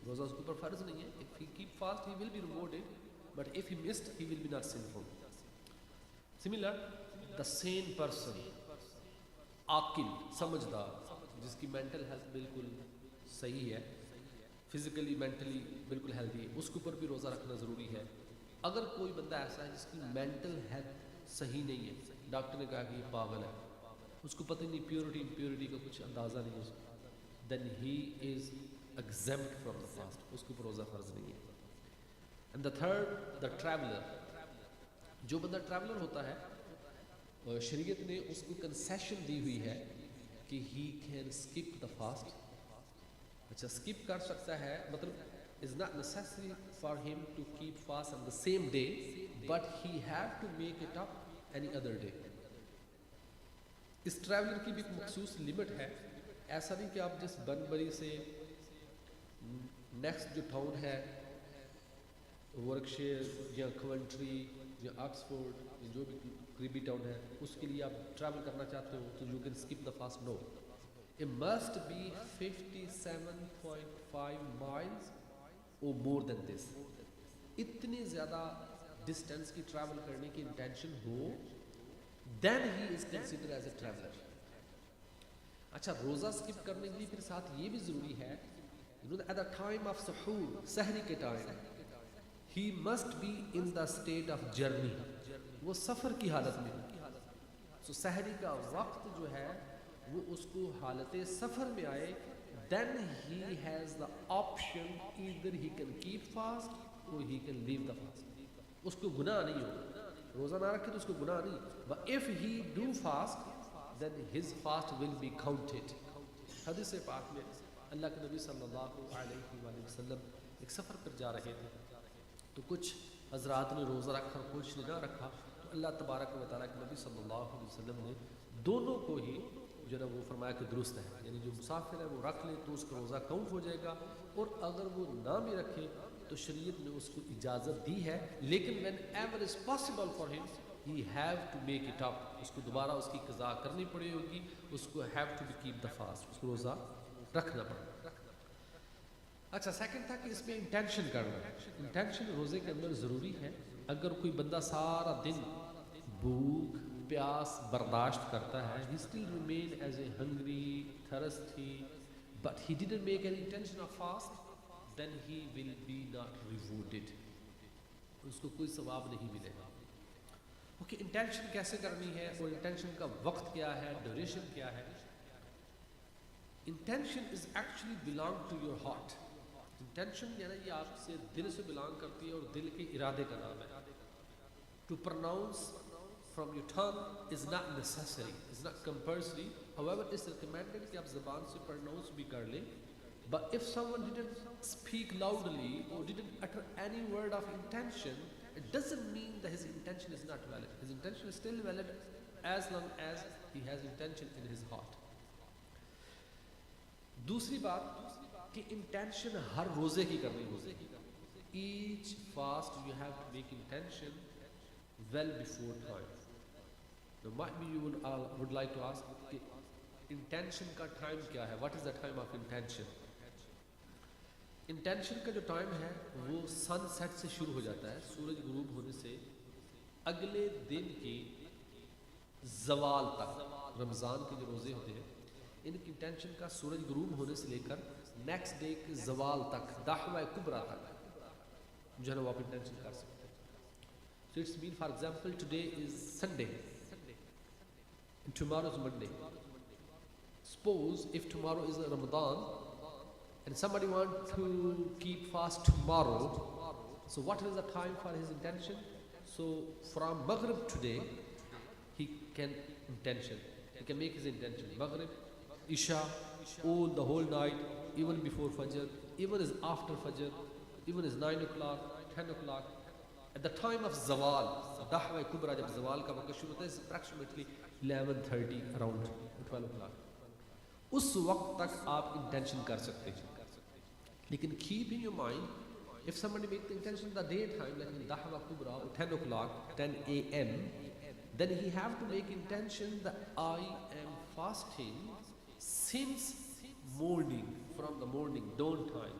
روزہ اس کے اوپر فرض نہیں ہے. If he keep fast he will be rewarded, but if he missed he will be not sinful. Similar, the sane person, عاقل, سمجھدار, جس کی مینٹل ہیلتھ بالکل صحیح ہے, فزیکلی مینٹلی بالکل ہیلتھی ہے, اس کے اوپر بھی روزہ رکھنا ضروری ہے. اگر کوئی بندہ ایسا ہے جس کی مینٹل ہیلتھ صحیح نہیں ہے, ڈاکٹر نے کہا کہ یہ پاگل ہے, اس کو پتہ نہیں پیورٹی امپیورٹی کا کچھ اندازہ نہیں ہے اس کو, then he is exempt from the fast, اس کے اوپر روزہ فرض نہیں ہے. And the third, the traveler, جو بندہ ٹریولر ہوتا ہے, شریعت نے اس کو کنسیشن دی ہوئی ہے کہ he can skip the fast. اچھا, skip کر سکتا ہے, مطلب is not necessary for him to keep fast on the same day, but he have to make it up any other day. Us traveller کی بھی ایک مخصوص لمٹ ہے. ایسا نہیں کہ آپ جس بنبری سے نیکسٹ جو ٹاؤن ہے, ورکشیر یا کونٹری یا آکسفورڈ یا جو بھی قریبی ٹاؤن ہے, اس کے لیے آپ ٹریول کرنا چاہتے ہو تو you can skip the fast. No, it must be 57.5 miles or more than this. اتنی زیادہ ڈسٹینس کی ٹریول کرنے کی intention who, then he is considered as a traveler. اچھا, روزہ اسکپ کرنے کے لیے پھر ساتھ یہ بھی ضروری ہے, at the time of سحور, سحری کے time, he must be in the state of journey, وہ سفر کی حالت میں. so سحری کا وقت جو ہے وہ اس کو حالت سفر میں آئے, then he has the option, either he can keep fast or he can leave the fast. اس کو گناہ نہیں ہوگا, روزہ نہ رکھے تو اس کو گناہ نہیں, but if he do fast then his fast will be counted. حدیث پاک میں اللہ کے نبی صلی اللہ علیہ وآلہ وسلم ایک سفر پر جا رہے تھے, تو کچھ حضرات نے روزہ رکھا, کچھ نے نہ رکھا, تو اللہ تبارک و تعالیٰ کے نبی صلی اللہ علیہ وسلم نے دونوں کو ہی جو ہے وہ فرمایا کہ درست ہے, یعنی جو مسافر ہے وہ رکھ لے تو اس کا روزہ کاؤنٹ ہو جائے گا, اور اگر وہ نہ بھی رکھے تو شریعت نے اس کو اجازت دی ہے, لیکن whenever is possible for him he have to make it up, اس کو دوبارہ اس کی قضا کرنی پڑے ہوگی, اس کو have to keep the fast, اس کو روزہ رکھنا پڑے. اچھا, سیکنڈ تھا کہ اس میں انٹینشن کرنا. انٹینشن روزے کے اندر ضروری ہے. اگر کوئی بندہ سارا دن بھوک پیاس برداشت کرتا ہے, he still remain as a hungry, thirsty, but he didn't make an intention of fast, then he will be not rewarded, اس کو کوئی ثواب نہیں ملے گا. اوکے, انٹینشن کیسے کرنی ہے, اور انٹینشن کا وقت کیا ہے, ڈیوریشن کیا ہے. Intention is actually belong to your heart. Intention یعنی یہ آپ سے دل سے بلانگ کرتی ہے, اور دل کے ارادے کا نام ہے. To pronounce from your tongue is not necessary, is not compulsory, however it is recommended کہ آپ زبان سے pronounce بھی کر لیں. But if someone didn't speak loudly or didn't utter any word of intention, it doesn't mean that his intention is not valid. His intention is still valid as long as he has intention in his heart. دوسری بات کہ intention ہر روزے کی کرنی ہوگی. Each fast you have to make intention well before time. Now might be you would like to ask کہ intention کا time کیا ہے, what is the time of intention. Intention کا جو ٹائم ہے وہ سن سیٹ سے شروع ہو جاتا ہے, سورج غروب ہونے سے اگلے دن کی زوال تک. رمضان کے جو روزے ہوتے ہیں ان کی انٹینشن کا سورج غروب ہونے سے لے کر نیکسٹ ڈے کے زوال تک, دحوہ کبریٰ تک جو ہے وہ آپ انٹینشن کر سکتے ہیں. So it's mean, for example, today is Sunday and tomorrow is Monday. Suppose if tomorrow is Ramadan and somebody wants to keep fast tomorrow, so what is the time for his intention? So from Maghrib today he can make his intention. Maghrib, Isha, all the whole night, even before Fajr, even is after Fajr, even is 9 o'clock, 10 o'clock. At the time of Zawal, Dahwa Kubra, jab Zawal ka waqt shuru hota hai, is approximately 11:30 around 12 o'clock. اس وقت تک آپ intention کر سکتے ہیں. لیکن keep in your mind, if somebody make the intention the day time, like in Dahwa Kubra, 10 o'clock, 10 a.m., then he have to make intention that I am fasting since morning, from the morning, dawn time,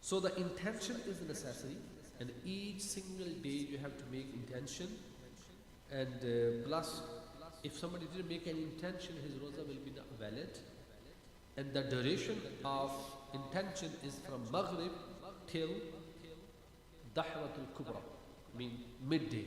So the intention is necessary, and each single day you have to make intention, and plus if somebody didn't make any intention, his roza will be not valid. And the duration of intention is from Maghrib till Dahwatul Kubra, mean midday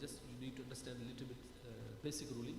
Just you need to understand a little bit basic ruling.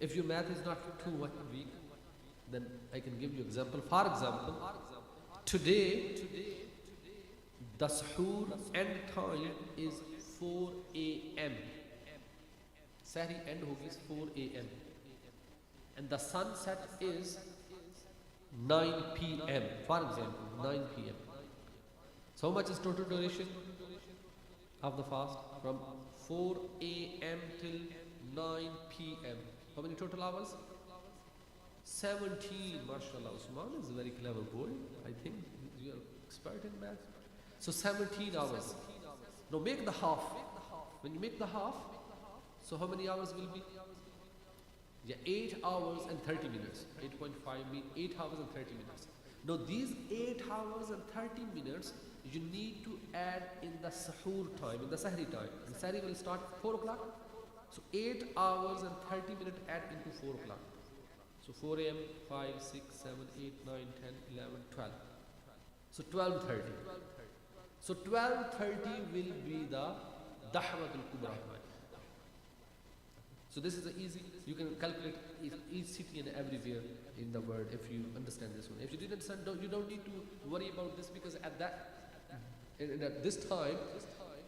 If your math is not too weak, then I can give you example. For example, today the suhoor end time is 4 a.m. Sahri end hogi 4 a.m. and the sunset is 9 p.m. For example, 9 p.m. So how much is total duration of the fast? From 4 a.m. till 9 p.m. How many total hours? 17. MashaAllah, Usman is a very clever boy. I think you are expert in math. So 17 hours. Now make the half. When you make the half, so how many hours will be? Yeah, 8 hours and 30 minutes. 8.5 mean 8 hours and 30 minutes. Now these 8 hours and 30 minutes you need to add in the suhoor time, in the sahri time. And sahri will start at 4 o'clock. So 8 hours and 30 minutes add into 4 o'clock. So 4 a.m., 5, 6, 7, 8, 9, 10, 11, 12. So 12:30. So 12:30 will be the Dahwatul Kubra time. So this is easy. You can calculate each city and everywhere in the world if you understand this one. If you didn't understand, you don't need to worry about this, because at this time,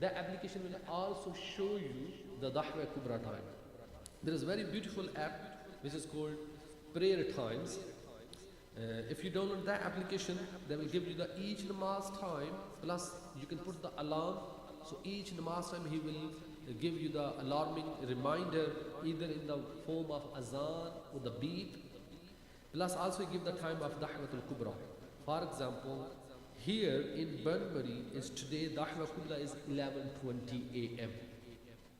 that application will also show you the Dahwa Kubra time. There is a very beautiful app which is called Prayer Times. If you download that application, they will give you the each namaz time, plus you can put the alarm. So each namaz time he will give you the alarming reminder, either in the form of azan or the beep. Plus also give the time of Dahwatul Kubra. For example, here in Bunbury is today Dahwa Kubra is 11:20 a.m.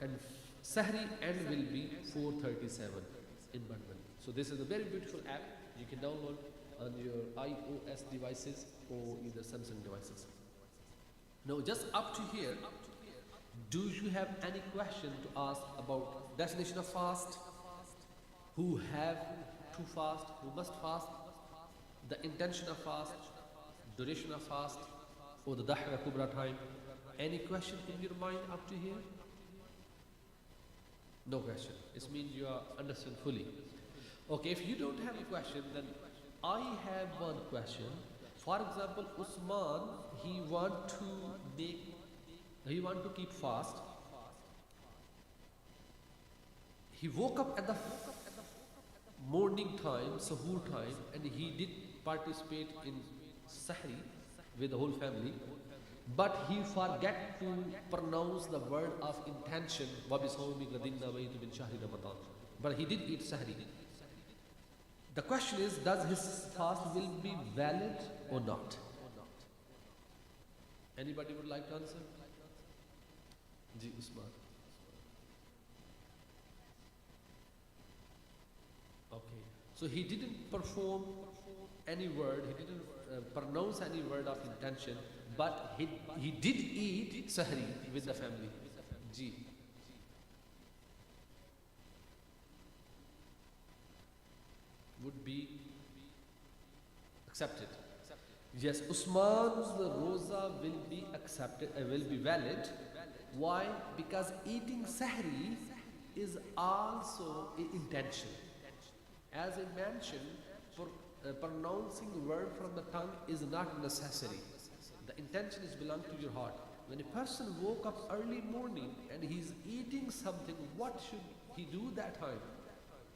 and Sahri end will be 4:37 in Bunbury. So this is a very beautiful app you can download on your iOS devices or either Samsung devices. Now just up to here, do you have any question to ask about definition of fast, who have to fast, who must fast, the intention of fast, duration of fast, or the Dahwa Kubra time? Any question in your mind up to here? No question. It means you are understood fully. Okay, if you don't have a question, then I have one question. For example, Usman, he want to keep fast. He woke up at the morning time, Sahur time, and he did participate in Sahri with the whole family, but he forget to pronounce the word of intention, but he did eat Sahri. The question is, does his fast will be valid or not? Anybody would like to answer? Ji Usman. Okay. So he didn't perform any word, he didn't pronounce any word of intention, but he did eat Sahri with the family. Ji. would be accepted. Yes, Usman's roza will be accepted, will be valid. Why? Because eating sahri is also an intention. As I mentioned, pronouncing the word from the tongue is not necessary. The intention is belong to your heart. When a person woke up early morning and he's eating something, what should he do that time?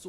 So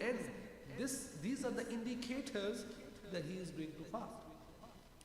ends. These are the indicators that he is going to fast.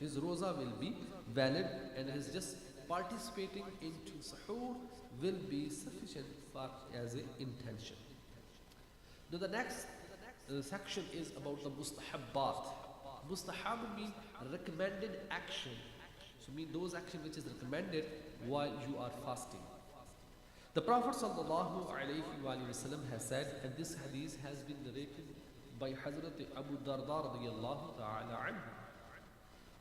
His roza will be valid and his just participating into sahur will be sufficient for as an intention. Now the next section is about the mustahabbat. Mustahab means recommended action. So mean those action which is recommended while you are fasting. The Prophet sallallahu alaihi wasallam has said, and this hadith has been narrated by Hazrat Abu Darda radiyallahu ta'ala anhu.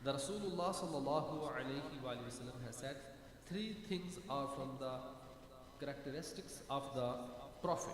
The Rasulullah sallallahu alaihi wasallam has said, 3 things are from the characteristics of the Prophet.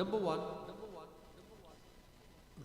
Number 1,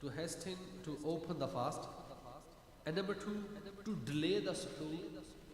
to hasten to open the fast. And number 2, to delay the suhoor,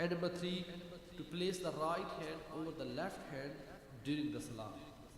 And number 3, to place the right hand over the left hand during the salah.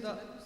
the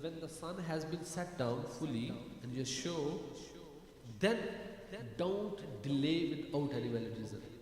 when the sun has been set down fully and you show, then don't delay without any valid reason.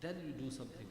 then you do something.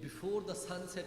before the sunset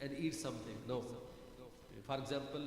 and eat something. No. For example,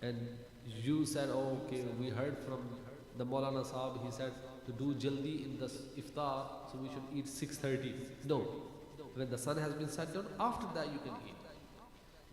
and you said, oh, okay, we heard from the Mawlana Sahab, he said to do jaldi in the iftar, so we should eat 6:30. No. When the sun has been set down, after that you can eat.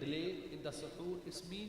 delay in the suhoor, it's mean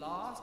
last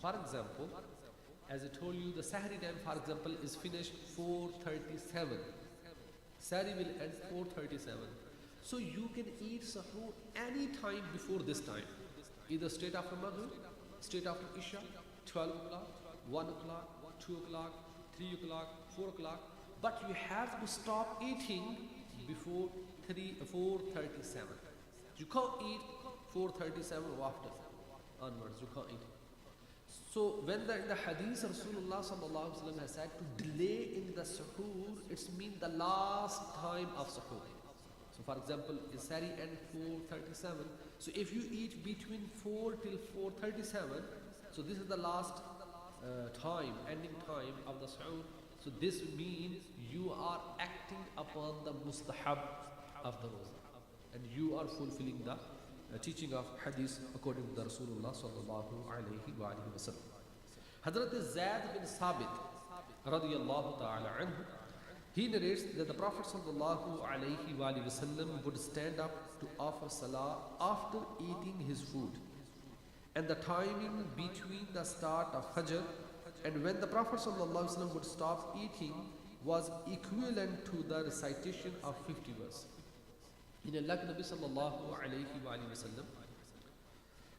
For example, as I told you, the Sahri time, for example, is finished 4:37. Sahri will end 4:37. So you can eat sahur any time before this time. Either straight after Maghrib, straight after Isha, 12 o'clock, 1 o'clock, 2 o'clock, 3 o'clock, 4 o'clock. But you have to stop eating before 4:37. You can't eat 4:37 or after onwards. You can't eat. So when in the hadith Rasulullah sallallahu alaihi wasallam has said to delay in the suhoor, it's mean the last time of suhoor. So for example, Sari end 4:37. So if you eat between 4 till 4:37, so this is the last time, ending time of the suhoor. So this means you are acting upon the mustahab of the roza, and you are fulfilling the teaching of hadith according to the Rasulullah sallallahu alaihi wasallam. Hazrat Zayd bin Sabit radiyallahu ta'ala anhu, he narrates that the Prophet sallallahu alaihi wasallam would stand up to offer salah after eating his food, and the timing between the start of Fajr and when the Prophet sallallahu alaihi wasallam would stop eating was equivalent to the recitation of 50 verses. In Allah Nabi sallallahu alayhi wa sallam,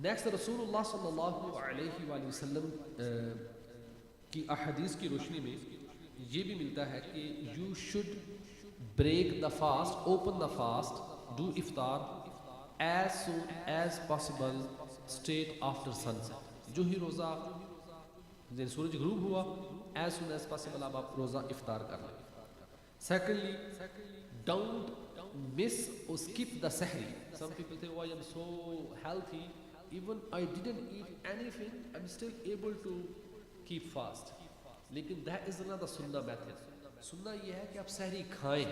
Next, Rasulullah sallallahu alayhi wa sallam کی احادیث کی روشنی میں یہ بھی ملتا ہے کہ you should break the fast, open the fast, do iftar as soon as possible straight after sunset. جو ہی روزہ سورج غروب ہوا ایز سون ایز پاسبل آپ روزہ افطار کر لیں. Secondly don't miss or skip the sahri. Some people say, oh I am so healthy, even I didn't eat anything, I'm still able to keep fast. لیکن that is not the sunnah method. سننا یہ ہے کہ آپ سحری کھائیں،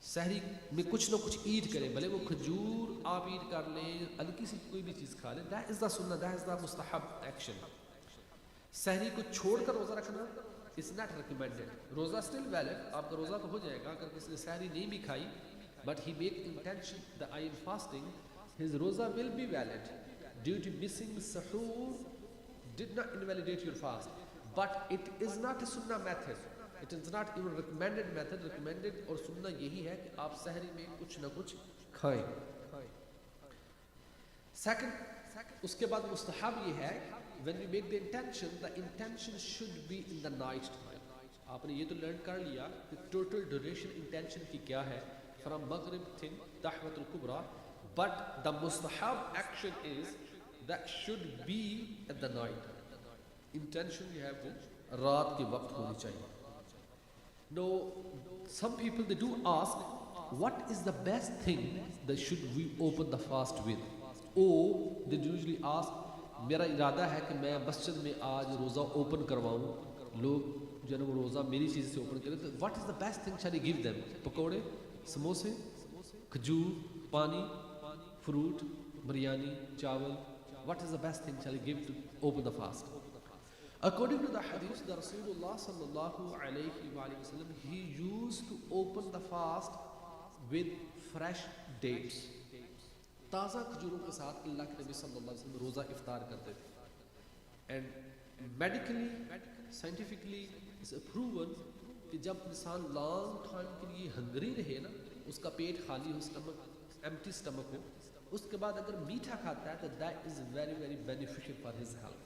سحری میں کچھ نہ کچھ ایٹ کریں، بھلے وہ کھجور آپ ایٹ کر لیں، ہلکی سی کوئی بھی چیز کھا لیں. that is the sunnah, that is the مستحب action. سحری کو چھوڑ کر روزہ رکھنا is not recommended. روزہ still valid، آپ کا روزہ تو ہو جائے گا. اگر کسی نے سحری نہیں بھی کھائی but he make intention that I am fasting, his roza will be valid. Due to missing sahur did not invalidate your fast, but it is not a sunnah method. It is not even recommended method. Recommended اور sunnah یہی ہے کہ آپ سحری میں کچھ نہ کچھ کھائیں. Second، اس کے بعد مستحب یہ ہے when we make the intention should be in the night time. آپ نے یہ تو لرن کر لیا کہ total duration intention کی کیا ہے from maghrib till dahwat al-kubra, but the mustahab action is that should be at the night. Intention you have to رات کے وقت ہونی چاہیے. Now some people they do ask what is the best thing that should we open the fast with, or they usually ask میرا ارادہ ہے کہ میں مسجد میں آج روزہ اوپن کرواؤں، لوگ جو ہے نا وہ روزہ میری چیز سے اوپن کریں، تو what is the best thing shall I give them؟ پکوڑے، سموسے، کھجور، پانی، فروٹ، بریانی، چاول. what is the best thing shall I give to open the fast? According to the hadith, the Rasulullah sallallahu alayhi wa sallam, he used to open the fast with fresh dates. تازہ کھجوروں کے ساتھ اللہ کے نبی صلی اللہ علیہ وسلم روزہ افطار کرتے تھے. اینڈ میڈیکلی سائنٹیفکلی اس پروون کہ جب انسان لانگ ٹائم کے لیے ہنگری رہے نا، اس کا پیٹ خالی ہو، اسٹمک ایمٹی اسٹمک ہو، اس کے بعد اگر میٹھا کھاتا ہے تو that is very very beneficial for his health.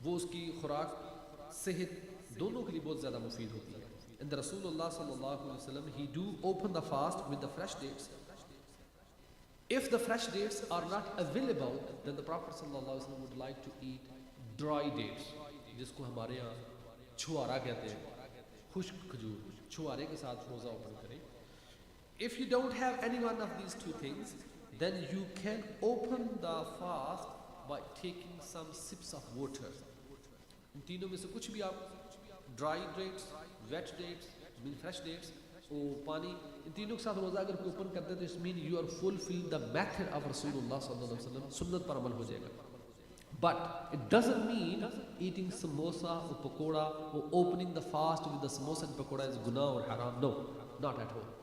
وہ اس کی خوراک، صحت دونوں کے لیے بہت زیادہ مفید ہوتی ہے. اینڈ رسول اللہ صلی اللہ علیہ وسلم he do open the fast with the fresh dates. If the fresh dates are not available, then the Prophet sallallahu alaihi wasallam would like to eat dry dates, جس کو ہمارے یہاں چھوارا کہتے ہیں، خشک کھجور. چھوارے کے ساتھ روزہ اوپن کریں. If you don't have any one of these two things, then you can open the fast by taking some sips of water. ان تینوں میں سے کچھ بھی آپ، dry dates, wet dates, fresh dates اور پانی، ان تینوں کے ساتھ روزہ اگر کوئی اوپن کرتے تو اس مین you are fulfil the method of رسول اللہ صلی اللہ علیہ وسلم، سنت پر عمل ہو جائے گا. But it doesn't mean eating samosa اور پکوڑا اور opening the fast with the samosa and pakora is گناہ اور حرام. No, not at all.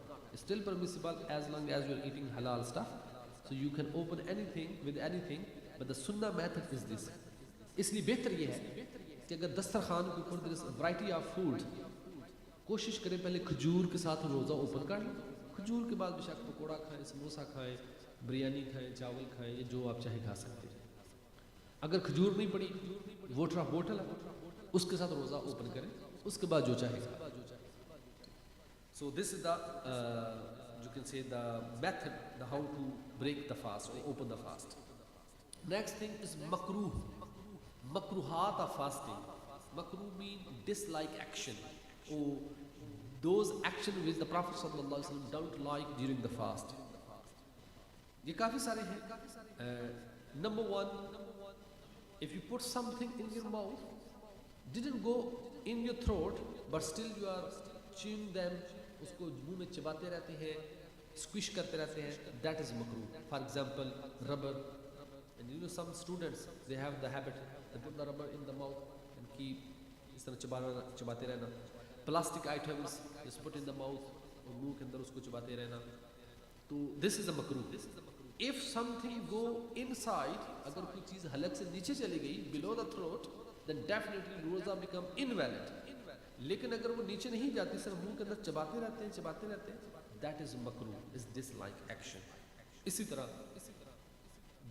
Still permissible as long as you are eating halal stuff. So you can open anything with anything, but the sunnah method is this. اس لیے بہتر یہ ہے کہ اگر دسترخوان کے اوپر there is a variety of food، کوشش کریں پہلے کھجور کے ساتھ روزہ اوپن کر لیں. کھجور کے بعد بے شک پکوڑا کھائیں، سموسا کھائیں، بریانی کھائیں، چاول کھائیں، یا جو آپ چاہیں کھا سکتے ہیں. اگر کھجور نہیں پڑی، واٹر آف بوٹل ہے، اس کے ساتھ روزہ اوپن کریں، اس کے بعد جو چاہیں کھائیں. So this is the you can say the method, the how to break the fast or open the fast. Next thing is makruh. Makruhat of fasting. Makruh means dislike action, or those action which the Prophet sallallahu alaihi wasallam don't like during the fast. یہ کافی سارے ہیں. Number one, if you put something in your mouth, didn't go in your throat, but still you are chewing them, اس کو منہ میں چباتے رہتے ہیں، squish کرتے رہتے ہیں, that is makruh. For example, rubber, and you know some students they have the habit they put the rubber in the mouth and keep اس طرح چباتے رہنا. Plastic items just put in the mouth, اور منہ کے اندر اس کو چباتے رہنا. تو this is a makruh. If something go inside, اگر کوئی چیز حلق سے نیچے چلی گئی below the throat, then definitely roza become invalid. لیکن اگر وہ نیچے نہیں جاتی، صرف منہ کے اندر چباتے رہتے ہیں، that is makruh, is dislike action. اسی طرح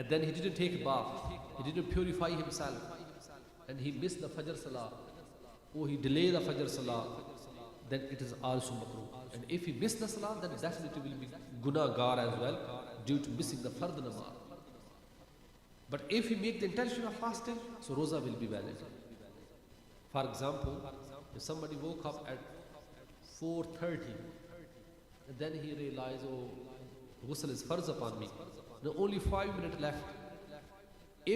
and then he didn't take a bath, he didn't purify himself, and he missed the Fajr Salah, or he delayed the Fajr Salah, then it is also makruh. And if he missed the Salah, then definitely will be gunagar as well due to missing the Fard Namaz. But if he make the intention of fasting, so Roza will be valid. For example, if somebody woke up at 4:30 and then he realized, oh, ghusl is farz upon me, now only 5 minutes left.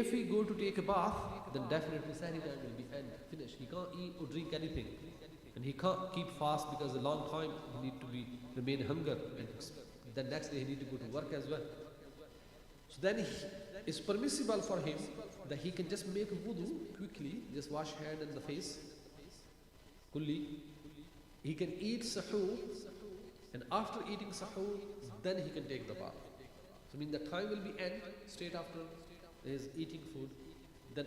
If he go to take a bath, then definitely Sahri time will be finished. He can't eat or drink anything, and he can't keep fast because a long time he need to remain hunger, and the next day he need to go to work as well. So then it's permissible for him that he can just make wudu quickly, just wash hand and the face, kulli. He can eat sahur, and after eating sahur, then he can take the bath. So I mean the time will be end straight after his eating food. Then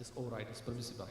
It's all right, it's permissible.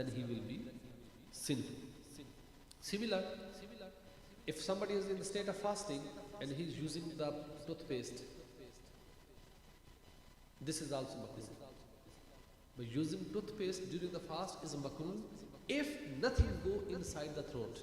then he will be sinful. Similar, if somebody is in the state of fasting and he is using the toothpaste, this is also makruh. But using toothpaste during the fast is makruh if nothing go inside the throat.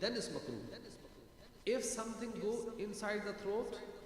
then is makruh. If something go inside the throat,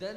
then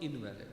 invalid.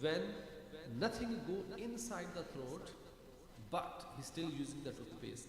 when nothing go inside the throat but he still using the toothpaste.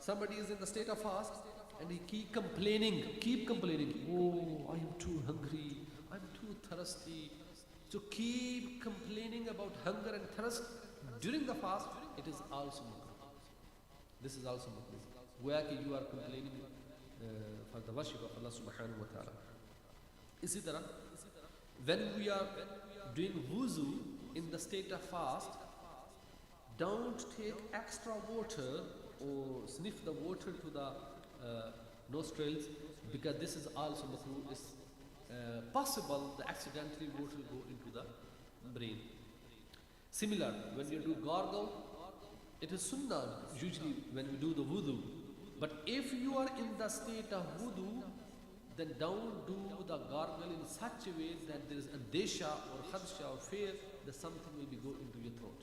somebody is in the state of fast and he keep complaining, oh I am too hungry, I am too thirsty. So keep complaining about hunger and thirst during the fast, it is also makruh. This is also makruh. Where you are complaining for the worship of Allah subhanahu wa ta'ala. Isi tarah, when we are doing wuzu in the state of fast, don't take extra water or sniff the water to the nostrils, because this is also makruh. It's possible that accidentally water will go into the brain. Similar, when you do gargle, it is sunnah usually when we do the wudu. But if you are in the state of wudu, then don't do the gargle in such a way that there is a desha or khadsha or fear that something will be go into your throat.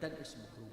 then it's makruh.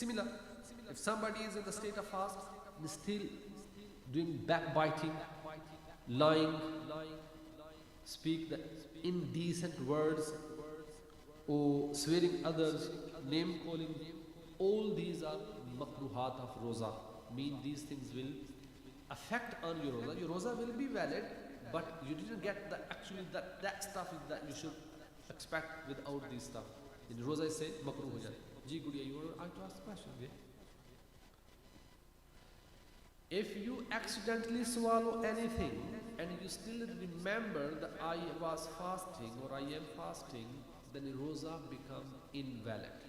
Similar, if somebody is in the state of fast and still doing backbiting, lying, speak the indecent words, or swearing others, name calling, all these are makruhat of roza. Mean these things will affect on your roza. Your roza will be valid, but you didn't get the actually that stuff that you should expect without this stuff. In roza say makruh ho jata. Ji gudiya, you want to ask a question? Yeah? If you accidentally swallow anything and you still remember that I was fasting or I am fasting, then roza become invalid.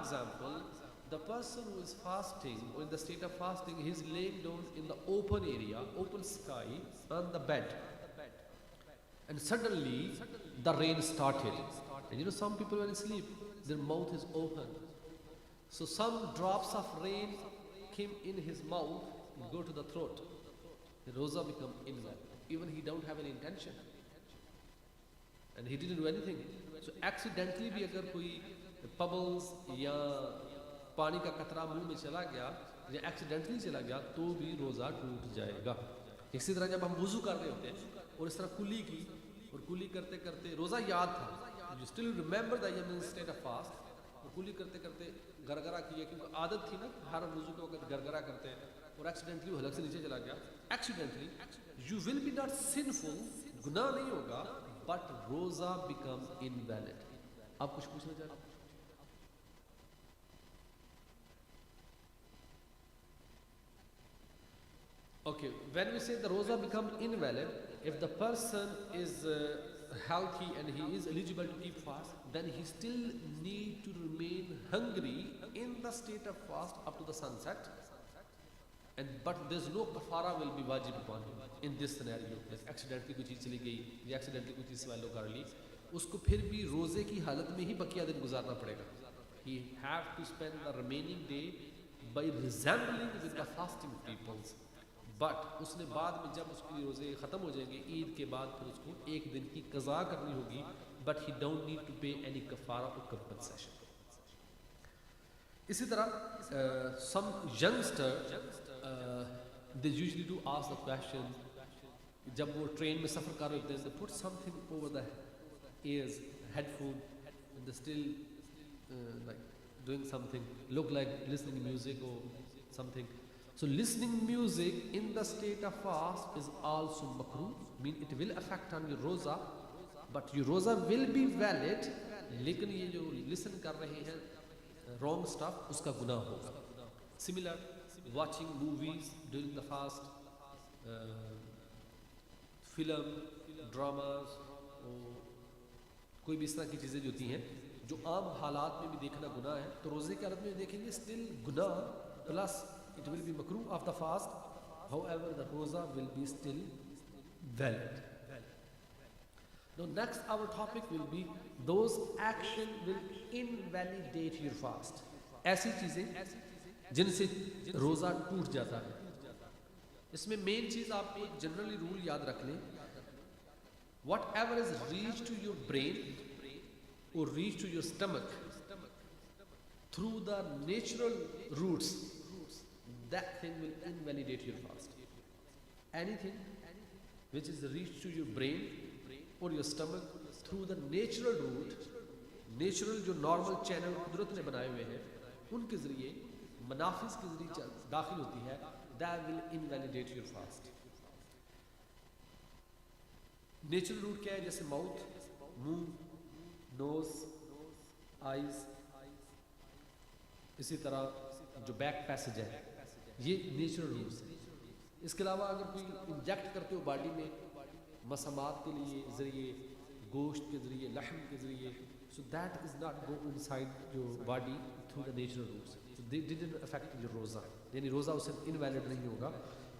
example, the person who is fasting or in the state of fasting, he is laying down in the open area, open sky, on the bed, and suddenly the rain started. And you know, some people when they sleep, their mouth is open. So some drops of rain came in his mouth, go to the throat, the roza become invalid. Even he don't have any intention. And he didn't do anything. So accidentally بھی اگر کوئی bubbles یا پانی کا قطرہ منہ میں چلا گیا یا ایکسیڈنٹلی چلا گیا تو بھی روزہ ٹوٹ جائے گا. اسی طرح جب ہم وضو کر رہے ہوتے ہیں اور اس طرح کلی کی اور کلی کرتے کرتے روزہ یاد تھا, you still remember that you're in a state of fast, اور کلی کرتے کرتے گرگرا کیا کیونکہ عادت تھی نا ہر وضو کے وقت گرگرا کرتے ہیں اور ایکسیڈنٹلی وہ حلق سے نیچے چلا گیا, accidentally you will be not sinful, گناہ نہیں ہوگا, but روزہ become invalid. آپ کچھ پوچھنا چاہ رہے ہیں؟ Okay, when we say the roza become invalid, if the person is healthy and he is eligible to keep fast, then he still need to remain hungry in the state of fast up to the sunset. And but there's no kafara will be wajib upon him in this scenario. If accidentally کوئی چیز چلی گئی یا accidentally کوئی چیز سوالو کر لی, اس کو پھر بھی روزے کی حالت میں ہی بقیہ دن گزارنا پڑے گا. He have to spend the remaining day by resembling with the fasting peoples. But اس نے بعد میں جب اس کے روزے ختم ہو جائیں گے عید کے بعد پھر اس کو ایک دن کی قضا کرنی ہوگی, but he don't need to pay any کفارہ اور کمپنسیشن. اسی طرح some youngster they usually do ask the question, جب وہ ٹرین میں سفر کر رہے ہوتے ہیں, they put something over the ears, headphone, and they still like doing something look like listening music or something. So listening music in the state of fast is also makruh. Mean it will affect on your roza, but your roza will be valid. لیکن یہ جو listen کر رہے ہیں wrong stuff, اس کا گناہ ہوگا. Similar, watching movies during the fast, film, dramas, کوئی بھی اس طرح کی چیزیں جو ہوتی ہیں جو عام حالات میں بھی دیکھنا گناہ ہے, تو روزے کی حالت میں دیکھیں گے still گناہ plus it will be makruh of the fast, however the roza will be still valid. Now next our topic will be those action will invalidate your fast. ایسی چیزیں جن سے روزہ ٹوٹ جاتا ہے. اس میں مین چیز آپ ایک جنرلی رول یاد رکھ لیں, whatever is reached to your brain or reached to your stomach through the natural routes, that thing will invalidate your fast. Anything which is reached to your brain or your stomach through the natural route, natural جو normal channel قدرت نے بنائے ہوئے ہیں ان کے ذریعے منافذ کے ذریعے داخل ہوتی ہے, that will invalidate your fast. Natural route کیا ہے؟ جیسے ماؤتھ, منہ, نوز, آئیز, اسی طرح جو بیک پیسج ہے, یہ نیچرل روٹس ہیں. اس کے علاوہ اگر کوئی انجیکٹ کرتے ہو باڈی میں مسامات کے لیے ذریعے, گوشت کے ذریعے, لحم کے ذریعے, so that is not go inside your body through the natural routes, so they didn't affect your روزہ. یعنی روزہ اس سے انویلڈ نہیں ہوگا.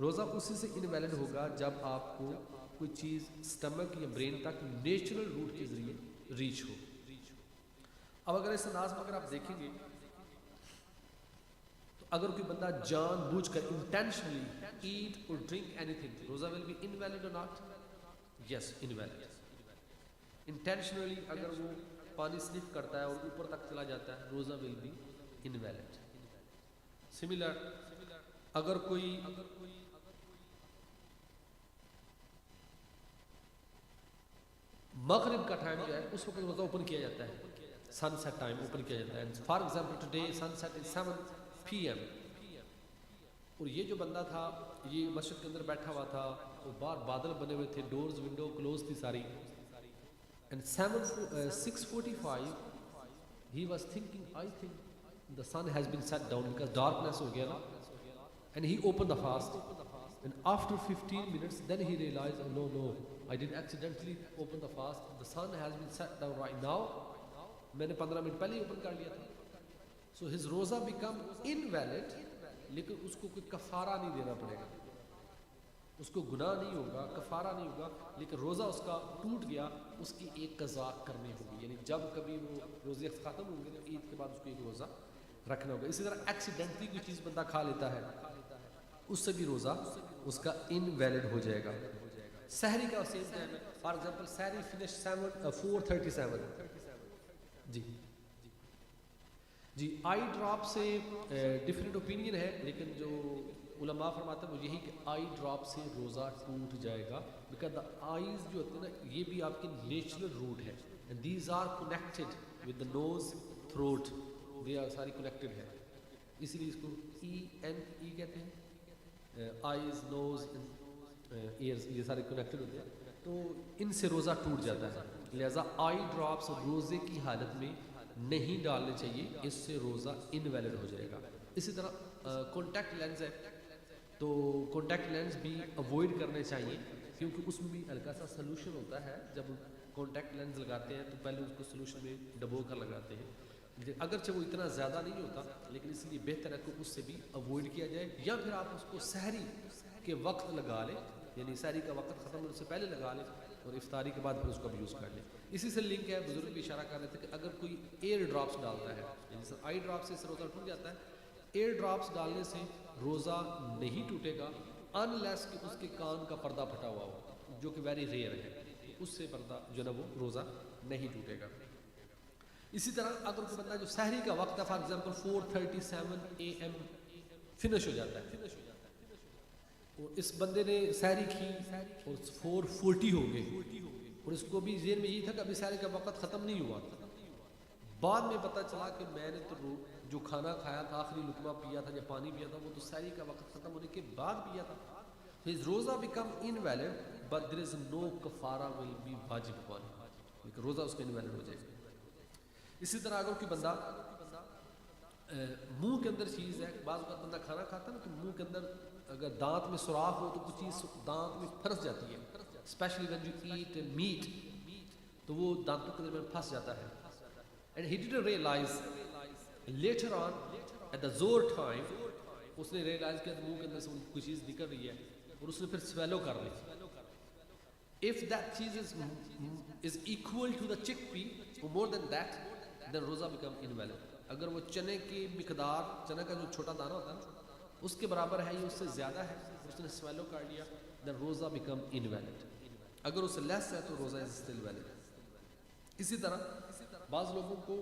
روزہ اسی سے انویلڈ ہوگا جب آپ کو کوئی چیز سٹمک یا برین تک نیچرل روٹ کے ذریعے ریچ ہو. اب اگر اس انداز میں اگر آپ دیکھیں گے تو اگر کوئی بندہ جان بوجھ کر انٹینشنلی ایٹ اور ڈرنک اینی تھنگ, روزہ ول بی انویلڈ اور ناٹ؟ Yes, invalid. انٹینشنلی اگر وہ پانی سنف کرتا ہے اور اوپر تک چلا جاتا ہے, روزہ ول بی انویلڈ. سملر اگر کوئی مغرب کا ٹائم جو ہے اس وقت روزہ اوپن کیا جاتا ہے, سن سیٹ ٹائم اوپن کیا جاتا ہے. For example today sunset is 7 PM, اور یہ جو بندہ تھا یہ مسجد کے اندر بیٹھا ہوا تھا اور باہر بادل بنے ہوئے تھے, ڈورز ونڈو کلوز تھی ساری, and 6:45 he was thinking, I think the sun has been set down because darkness ہو گیا نا, and he opened the fast, and after 15 minutes then he realized, oh no, I did accidentally open the fast, the sun has been set down right now, میں نے 15 minute پہلے ہی open کر لیا تھا. So his روزہ become invalid, لیکن اس کو کوئی کفارہ نہیں دینا پڑے گا, اس کو گناہ نہیں ہوگا, کفارہ نہیں ہوگا, لیکن روزہ اس کا ٹوٹ گیا, اس کی ایک قضا کرنی ہوگی. یعنی جب کبھی وہ روزے ختم ہوں گے تو عید کے بعد اس کو ایک روزہ رکھنا ہوگا. اسی طرح ایکسیڈنٹلی کوئی چیز بندہ کھا لیتا ہے اس سے بھی روزہ اس کا انویلڈ ہو جائے گا. سحری کا سیم ٹائم ہے, فار ایگزامپل سحری فنش 4:37. جی جی آئی ڈراپ سے ڈفرینٹ اوپینین ہے, لیکن جو علماء فرماتے ہیں وہ یہی کہ آئی ڈراپ سے روزہ ٹوٹ جائے گا, بیکاز دا آئیز جو ہوتے ہیں نا یہ بھی آپ کی نیچرل روٹ ہے, and these are connected with the nose throat, they are ساری کنیکٹڈ ہے, اسی لیے اس کو ENE کہتے ہیں, آئیز نوز ایئرز یہ سارے کنیکٹڈ ہوتے ہیں, تو ان سے روزہ ٹوٹ جاتا ہے. لہٰذا آئی ڈراپس روزے کی حالت میں نہیں ڈالنے چاہیے, اس سے روزہ انویلڈ ہو جائے گا. اسی طرح کانٹیکٹ لینز ہے, تو کانٹیکٹ لینز بھی اوائڈ کرنے چاہیے, کیونکہ اس میں بھی ہلکا سا سلوشن ہوتا ہے. جب کانٹیکٹ لینز لگاتے ہیں تو پہلے اس کو سلوشن میں ڈبو کر لگاتے ہیں, اگرچہ وہ اتنا زیادہ نہیں ہوتا, لیکن اس لیے بہتر ہے کہ اس سے بھی اوائڈ کیا جائے, یا پھر آپ اس کو سحری کے وقت لگا لیں, یعنی سحری کا وقت ختم ہونے سے پہلے لگا لیں اور افطاری کے بعد پھر اس کو بھی یوز کر لیں. اسی سے لنک ہے, بزرگ بھی اشارہ کر رہے تھے کہ اگر کوئی ایئر ڈراپس ڈالتا ہے, یعنی آئی ڈراپ سے روزہ ٹوٹ جاتا ہے, ایئر ڈراپس ڈالنے سے روزہ نہیں ٹوٹے گا انلیس کہ اس کے کان کا پردہ پھٹا ہوا ہو, جو کہ ویری ریئر ہے, اس سے پردہ جو نا وہ روزہ نہیں ٹوٹے گا. اسی طرح اگر کوئی بندہ جو سحری کا وقت ہے, فار ایگزامپل 4:37 AM فنش ہو جاتا ہے, اور اس بندے نے سحری کی اور 4:40 ہو گئے, اور اس کو بھی ذہن میں یہی تھا کہ ابھی سحری کا وقت ختم نہیں ہوا, بعد میں پتہ چلا کہ میں نے تو جو کھانا کھایا تھا, آخری لقمہ پیا تھا یا پانی پیا تھا, وہ تو سحری کا وقت ختم ہونے کے بعد پیا تھا. His روزہ become invalid but there is no کفارہ will be واجب upon him, لیکن روزہ اس کا انویلڈ ہو جائے گا. اسی طرح اگر کوئی بندہ منہ کے اندر چیز ہے, بعض اوقات بندہ کھانا کھاتا ہے نا تو منہ کے اندر اگر دانت میں سوراخ ہو تو کچھ چیز دانت میں پھنس جاتی ہے, specially when you eat meat, تو وہ دانتوں کے درمیان پھنس جاتا ہے. And he didn't realise later on at the زور ٹائم, اس نے ریئلائز کیا کہ منہ کے اندر سے کوئی چیز نکل رہی ہے, اور اس نے پھر سویلو کر لی. If that cheese is equal to the chickpea or more than that, then روزہ become invalid. اگر وہ چنے کی مقدار, چنے کا جو چھوٹا دانہ ہوتا ہے اس کے برابر ہے یا اس سے زیادہ ہے, اس نے سویلو کر لیا, then روزہ become invalid. اگر اس سے لیس ہے تو روزہ is still valid. اسی طرح بعض لوگوں کو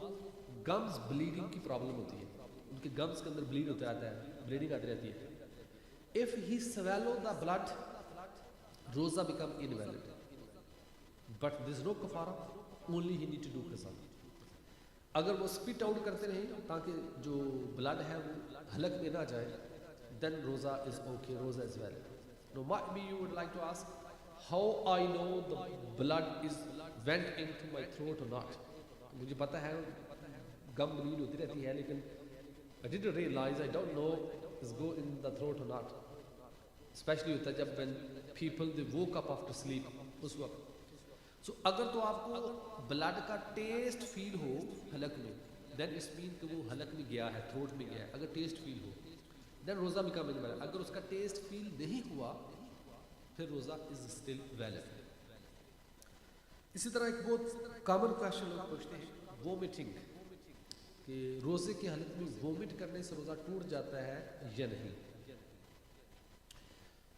گمز بلیڈنگ کی پرابلم ہوتی ہے, ان کے گمز کے اندر بلیڈ ہوتا آتا ہے, بلیڈنگ آتی رہتی ہے. If he swallow the blood, روزہ become invalid, but there is no kafara, only he need to do qasa. اگر وہ spit out کرتے رہیں تاکہ جو بلڈ ہے وہ حلق میں نہ جائے, then روزہ is okay, روزہ is valid. Now might be you would like to ask, how I know the blood is went into my throat or not. مجھے پتا ہے گم بلیڈ ہوتی رہتی ہے, لیکن I didn't realize, I don't know it's go in the throat or not. Especially ہوتا ہے جب when people they woke up after sleep, اس وقت. So اگر تو آپ کو بلڈ کا ٹیسٹ فیل ہو حلق میں, then it's mean کہ وہ حلق میں گیا ہے, تھروٹ میں گیا ہے. اگر ٹیسٹ فیل ہو then روزہ become invalid. اگر اس کا ٹیسٹ فیل نہیں ہوا پھر روزہ is still valid. اسی طرح ایک بہت کامن کویشچن لوگ پوچھتے ہیں, وومٹنگ, کہ روزے کی حالت میں وومٹ کرنے سے روزہ ٹوٹ جاتا ہے یا نہیں.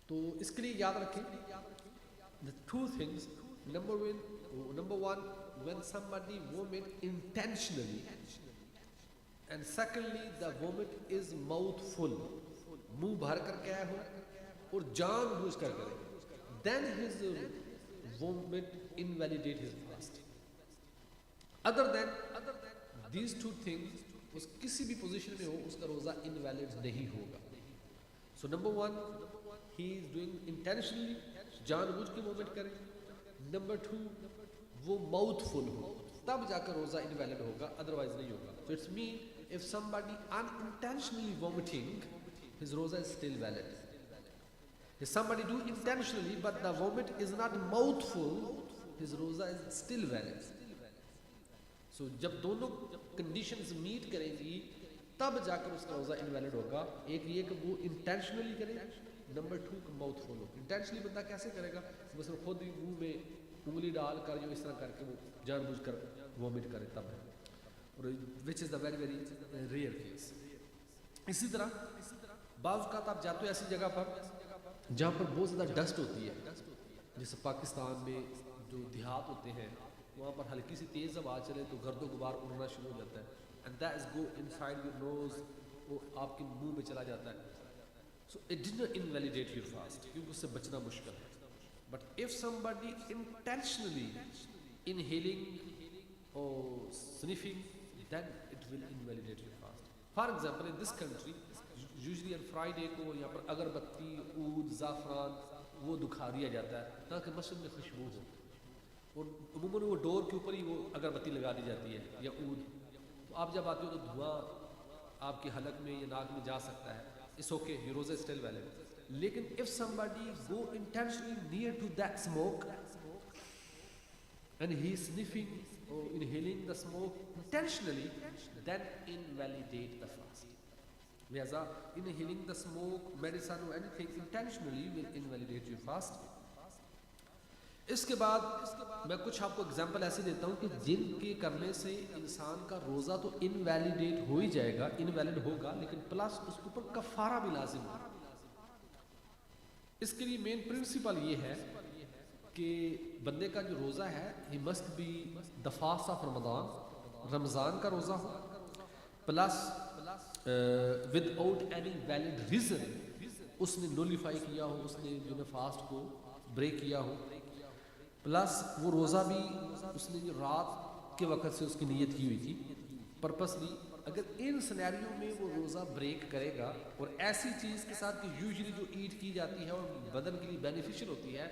تو اس کے لیے یاد رکھیں the two things. Number one, when somebody vomit intentionally, and secondly the vomit is mouth full, منہ بھر کر کیا ہو اور جان بوجھ کر کرے, then his vomit invalidate his fast. Other than these two things, اس کسی بھی پوزیشن میں ہو اس کا روزہ invalid نہیں ہوگا. So number one, he is doing intentionally, جان بوجھ کے vomit کرے. نمبر 2, وہ ماؤتھ فل ہو, تب جا کر روزہ انویلڈ ہوگا, ادروائز نہیں ہوگا. So it's mean if somebody unintentionally vomiting, his roza is still valid. If somebody do intentionally but the vomit is not mouthful, his roza is still valid. So جب دونوں conditions meet کریں گی تب جا کر اس کا روزہ انویلڈ ہوگا. ایک یہ کہ وہ انٹینشنلی کرے, نمبر 2 کہ ماؤتھ فل ہو. انٹینشنلی بندہ کیسے کرے گا, مثلا خود ہی منہ میں انگلی ڈال کر جو اس طرح کر کے وہ جان بوجھ کر وومٹ کرے تب ہے, اور which is the very very rare case. اسی طرح بعض اوقات آپ جاتے ہو ایسی جگہ پر جہاں پر بہت زیادہ ڈسٹ ہوتی ہے، جیسے پاکستان میں جو دیہات ہوتے ہیں وہاں پر ہلکی سی تیز آواز چلے تو گرد و غبار اڑنا شروع ہو جاتا ہے، and that is go inside your nose, وہ آپ کے منہ میں چلا جاتا ہے. So it does not invalidate your fast, کیونکہ اس سے بچنا مشکل ہے. But if somebody intentionally inhaling or sniffing, then it will invalidate your fast. For example, in this country usually on Friday کو یہاں پر اگربتی، عود، زعفران وہ دکھا دیا جاتا ہے تاکہ مسجد میں خوشبو ہو، اور عموماً وہ ڈور کے اوپر ہی وہ اگربتی لگا دی جاتی ہے یا عود. تو آپ جب آتے ہو تو دھواں آپ کے حلق میں یا ناک میں جا سکتا ہے. It's okay, your roza is still valid. لیکن if somebody go intentionally near to that smoke and he is sniffing or inhaling the smoke intentionally, then invalidate the fast. لہذا inhaling the smoke, medicine or anything intentionally will invalidate your fast. اس کے بعد میں کچھ آپ کو example ایسے دیتا ہوں کہ جن کے کرنے سے انسان کا روزہ تو انویلیڈیٹ ہو ہی جائے گا، انویلڈ ہوگا، لیکن پلس اس کے اوپر کفارہ بھی لازم ہوگا. اس کے لیے مین پرنسپل یہ ہے کہ بندے کا جو روزہ ہے he must be the fast of Ramadan, Ramadan کا روزہ ہو، plus without any valid reason اس نے نولیفائی کیا ہو، اس نے جو ہے فاسٹ کو بریک کیا ہو، پلس وہ روزہ بھی اس نے جو رات کے وقت سے اس کی نیت کی ہوئی تھی پرپسلی. اگر ان سینیریو میں وہ روزہ بریک کرے گا اور ایسی چیز کے ساتھ کہ یوزلی جو ایٹ کی جاتی ہے اور بدن کے لیے بینیفیشل ہوتی ہے،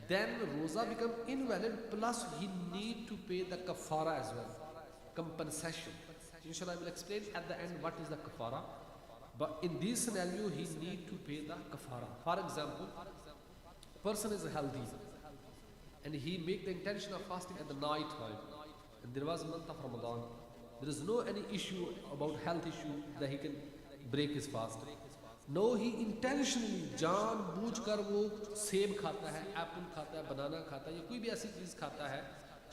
دین روزہ become invalid plus he need to pay the کفارہ as well, compensation. Inshallah I will explain at the end what is the kafara, but in this scenario he need to pay the kafara. For example, person is healthy and he make the intention of fasting at the night time, and there was a month of Ramadan, there is no any issue about health issue that he can break his fast. No, he intentionally جان بوجھ کر وہ سیب کھاتا ہے، apple کھاتا ہے، بنانا کھاتا ہے یا کوئی بھی ایسی چیز کھاتا ہے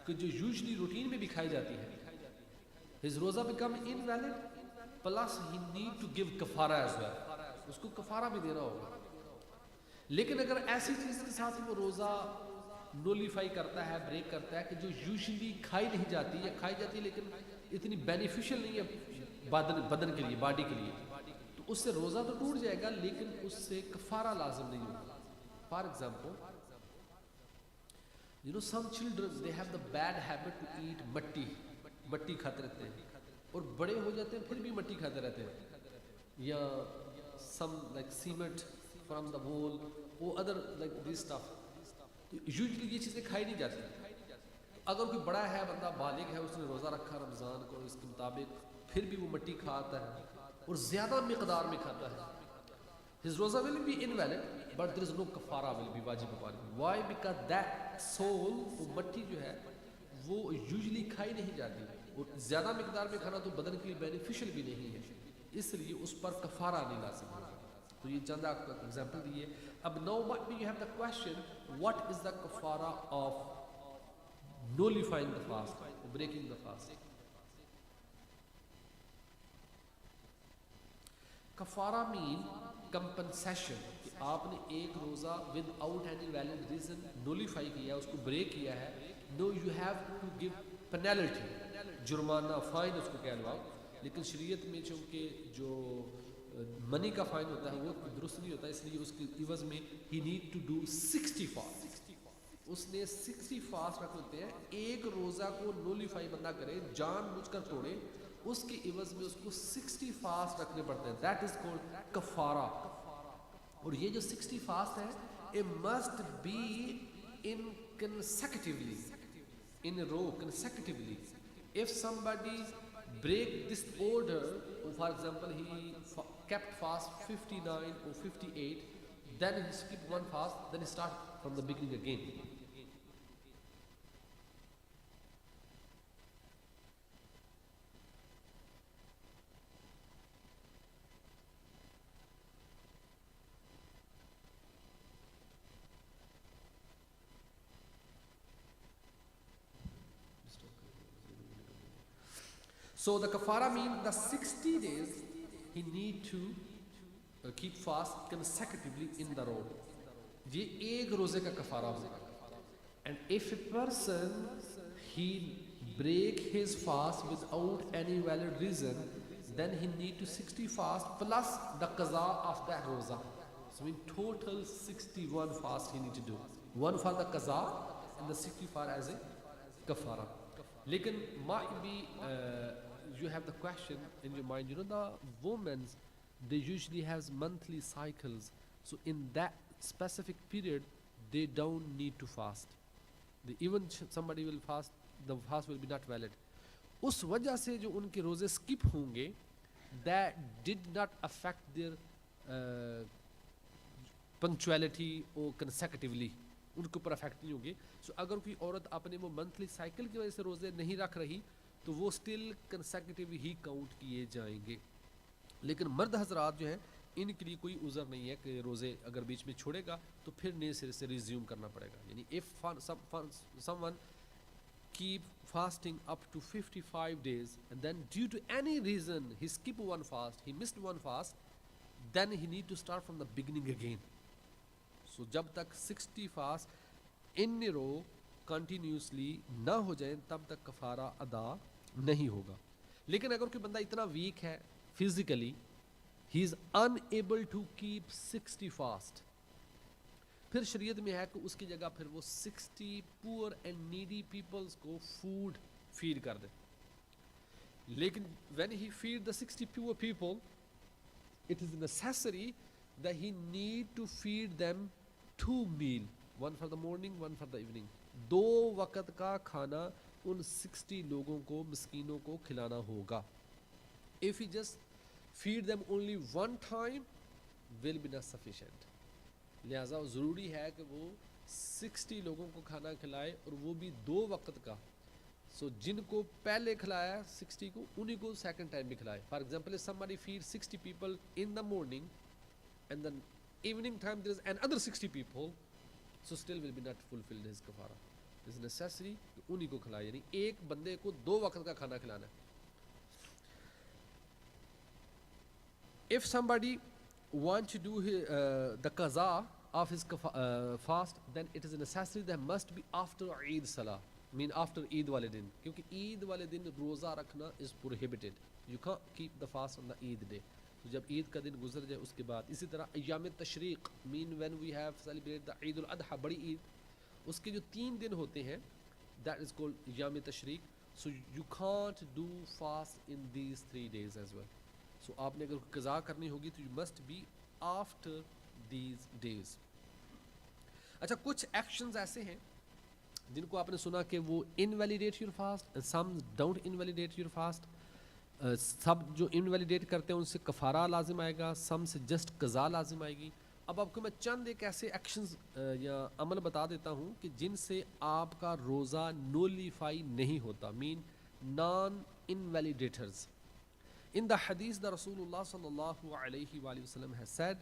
کہ جو یوزلی روٹین میں بھی کھائی جاتی ہے. His روزہ become invalid plus he need to give کفارہ as well، اس کو کفارہ بھی دینا ہوگا. لیکن اگر ایسی چیز کے ساتھ وہ روزہ نولیفائی کرتا ہے، بریک کرتا ہے کہ جو یوزلی کھائی نہیں جاتی یا کھائی جاتی ہے لیکن اتنی بینیفیشل نہیں ہے بدن کے لیے، باڈی کے لیے، تو اس سے روزہ تو ٹوٹ جائے گا لیکن اس سے کفارہ لازم نہیں ہوگا. For example you know some children they have the bad habit to eat مٹی کھاتے رہتے ہیں اور بڑے ہو جاتے ہیں پھر بھی مٹی کھاتے رہتے ہیں، یا some like cement from the wall or other like this stuff. Usually یہ چیزیں کھائی نہیں جاتی. اگر کوئی بڑا ہے، بندہ بالغ ہے، اس نے روزہ رکھا رمضان کو اس کے مطابق، پھر بھی وہ مٹی کھاتا ہے اور زیادہ مقدار میں کھاتا ہے، his روزہ will be invalid but there is no kafara will be واجب upon him. Why? Because that soul، وہ مٹی جو ہے وہ یوزلی کھائی نہیں جاتی اور زیادہ مقدار میں کھانا تو بدن کے لیے بینیفیشل بھی نہیں ہے، اس لیے اس پر کفارہ نہیں لازم ہوگا. تو یہ چند آپ کو ایگزامپل دیے. اب now what we have the question, what is the kafara of nullifying the fast, breaking the fast? کفارہ mean compensation، کہ آپ نے ایک روزہ without any valid reason نولیفائی کیا، اس کو بریک کیا ہے. No, you have to give penalty، جرمانہ، فائن اس کو کہہ لو، لیکن شریعت میں چونکہ جو منی کا فائن ہوتا ہے وہ درست نہیں ہوتا، اس لیے اس کی عوض میں ہی نیڈ ٹو ڈو 60 فاسٹ. اس نے 60 فاسٹ رکھ لیتے ہیں. ایک روزہ کو نولیفائی بندہ کرے، جان بوجھ کر توڑے، اس کی عوض میں اس کو 60 فاسٹ رکھنے پڑتے ہیں. دیٹ از کالڈ کفارہ. اور یہ جو 60 فاسٹ ہے it must be in consecutively in a row consecutively. If somebody break this order, for example he kept fast 59 or 58, then he skip one fast, then he start from the beginning again. So the kafara means the 60 days he need to keep fast consecutively in the row. یہ ایک روزے کا کفارہ ہوگا. And if a person he break his fast without any valid reason, then he need to 60 fast plus the qaza of that roza. So in total 61 fast he need to do. One for the qaza and the 60 for as a kafara. Lekin might be you have the question in your mind, you know the women they usually has monthly cycles, so in that specific period they don't need to fast. They even somebody will fast, the fast will be not valid. اس وجہ سے جو ان کے روزے skip ہوں گے that did not affect their punctuality or consecutively, ان کے اوپر effect نہیں ہوں گے. سو اگر کوئی عورت اپنے وہ منتھلی سائیکل کی وجہ سے روزے نہیں رکھ رہی تو وہ اسٹل کنسیکٹیو ہی کاؤنٹ کیے جائیں گے. لیکن مرد حضرات جو ہیں ان کے لیے کوئی عذر نہیں ہے کہ روزے اگر بیچ میں چھوڑے گا تو پھر نئے سرے سے ریزیوم کرنا پڑے گا. یعنی if someone keep fasting up to 55 days and then due to any reason he skip one fast, he missed one fast, then he need to start from the beginning again. So جب تک 60 fast in a row continuously نہ ہو جائیں تب تک کفارہ ادا نہیں ہوگا. لیکن اگر کوئی بندہ اتنا ویک ہے physically, he is unable to keep 60 fast, پھر شریعت میں ہے کہ اس کی جگہ پھر وہ 60 poor and needy peoples کو فوڈ فیڈ کر دے. لیکن when he feed the 60 poor people, it is necessary that he need to feed them 2 meal, one for the morning, one for the evening. 2 وقت کا کھانا ان 60 لوگوں کو مسکینوں کو کھلانا ہوگا. If he just feed them only one time, will be not sufficient. لہٰذا ضروری ہے کہ وہ 60 لوگوں کو کھانا کھلائے اور وہ بھی 2 وقت کا. سو جن کو پہلے کھلایا 60 کو انہی کو سیکنڈ ٹائم بھی کھلائے. For example somebody feed 60 people in the morning and then evening time there is another 60 people, so still will be not fulfilled his kafara. It is necessary کہ انہی کو کھلائے, یعنی ایک بندے کو 2 وقت کا کھانا کھلانا ہے. If somebody want to do the qaza of his fast, then it is necessary that must be after Eid Salah, mean after Eid والے دن, کیونکہ عید والے دن روزہ رکھنا is prohibited. You can't keep the fast on the Eid day. تو جب عید کا دن گزر جائے اس کے بعد. اسی طرح ایام تشریق, mean when we have celebrated the Eid al-Adha, بڑی عید, اس کے جو 3 دن ہوتے ہیں that is called ایام تشریق. So you can't do fast in these 3 days as well. So آپ نے اگر قضا کرنی ہوگی تو you must be after these days. اچھا, کچھ ایکشنز ایسے ہیں جن کو آپ نے سنا کہ وہ invalidate your fast and some don't invalidate your fast. سب جو invalidate کرتے ہیں ان سے کفارہ لازم آئے گا, some سے just قضا لازم آئے گی. اب آپ کو میں چند ایک ایسے ایکشنز یا عمل بتا دیتا ہوں کہ جن سے آپ کا روزہ نولیفائی نہیں ہوتا, mean non invalidators. In the hadith, the Rasulullah sallallahu alayhi wa sallam has said,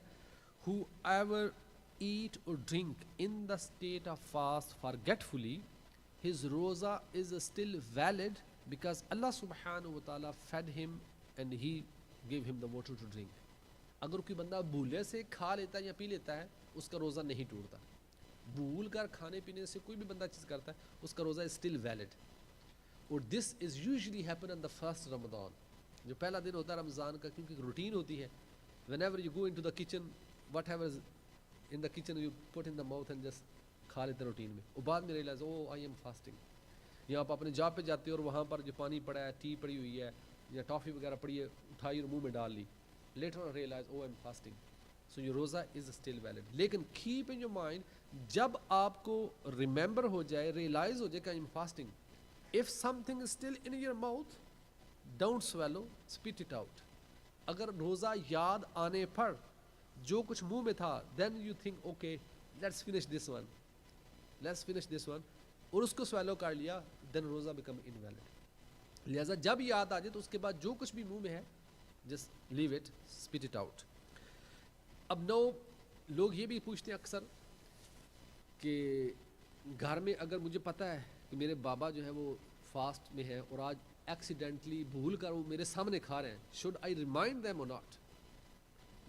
whoever eat or drink in the state of fast forgetfully, his roza is still valid because Allah subhanahu wa ta'ala fed him and he gave him the water to drink. اگر کوئی بندہ بھولے سے کھا لیتا ہے یا پی لیتا ہے اس کا روزہ نہیں ٹوٹتا. بھول کر کھانے پینے سے کوئی بھی بندہ چیز کرتا ہے اس کا روزہ is still valid. اور this is usually happen on the first Ramadan, جو پہلا دن ہوتا ہے رمضان کا, کیونکہ روٹین ہوتی ہے. whenever you go into the kitchen, whatever is in the kitchen you put in the mouth and just کھا لیتے روٹین میں. اور بعد میں realise oh I am fasting. یا آپ اپنے جاب پہ جاتے ہو اور وہاں پر جو پانی پڑا ہے, ٹی پڑی ہوئی ہے یا ٹافی وغیرہ پڑی ہے, اٹھائی اور منہ میں ڈال لی, later on realize oh I'm fasting. So your roza is still valid. لیکن keep in your mind, جب آپ کو remember ہو جائے, realize ہو جائے کہ I'm fasting, if something is still in your mouth, don't swallow, spit it out. اگر روزہ یاد آنے پر جو کچھ منہ میں تھا then you think okay let's finish this one, اور اس کو swallow کر لیا, then روزہ become invalid. لہذا جب یاد آ جائے تو اس کے بعد جو کچھ بھی منہ میں ہے just leave it, spit it out. اب نو لوگ یہ بھی پوچھتے ہیں اکثر کہ گھر میں اگر مجھے پتہ ہے کہ میرے بابا جو ہے وہ فاسٹ میں ہے اور آج ایکسیڈنٹلی بھول کر وہ میرے سامنے کھا رہے ہیں, should I remind them or not?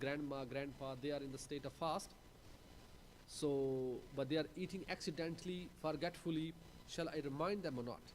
grandma, grandpa, they are in the state of fast. So, but they are eating accidentally, forgetfully. Shall I remind them or not?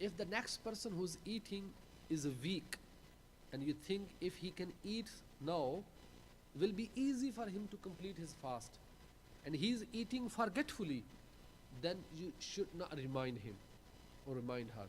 if the next person who's eating is weak, and you think if he can eat now, will be easy for him to complete his fast, and he is eating forgetfully, then you should not remind him or remind her.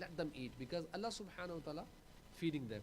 Let them eat because Allah subhanahu wa ta'ala feeding them.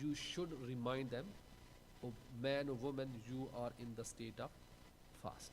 you should remind them, oh man or woman, you are in the state of fast.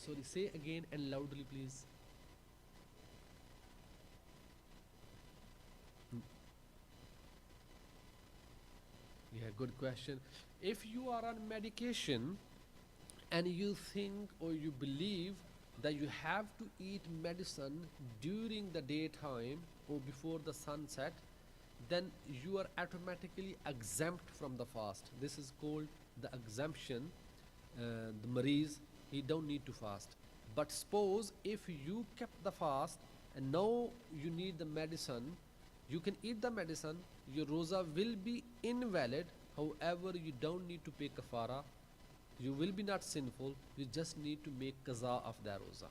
Sorry, say again and loudly please. Yeah, good question. If you are on medication and you think or you believe that you have to eat medicine during the daytime or before the sunset, then you are automatically exempt from the fast. This is called the exemption. The mareez, he don't need to fast. But suppose if you kept the fast and now you need the medicine, you can eat the medicine, your roza will be invalid. However, you don't need to pay kafara, you will be not sinful, you just need to make qaza of that roza.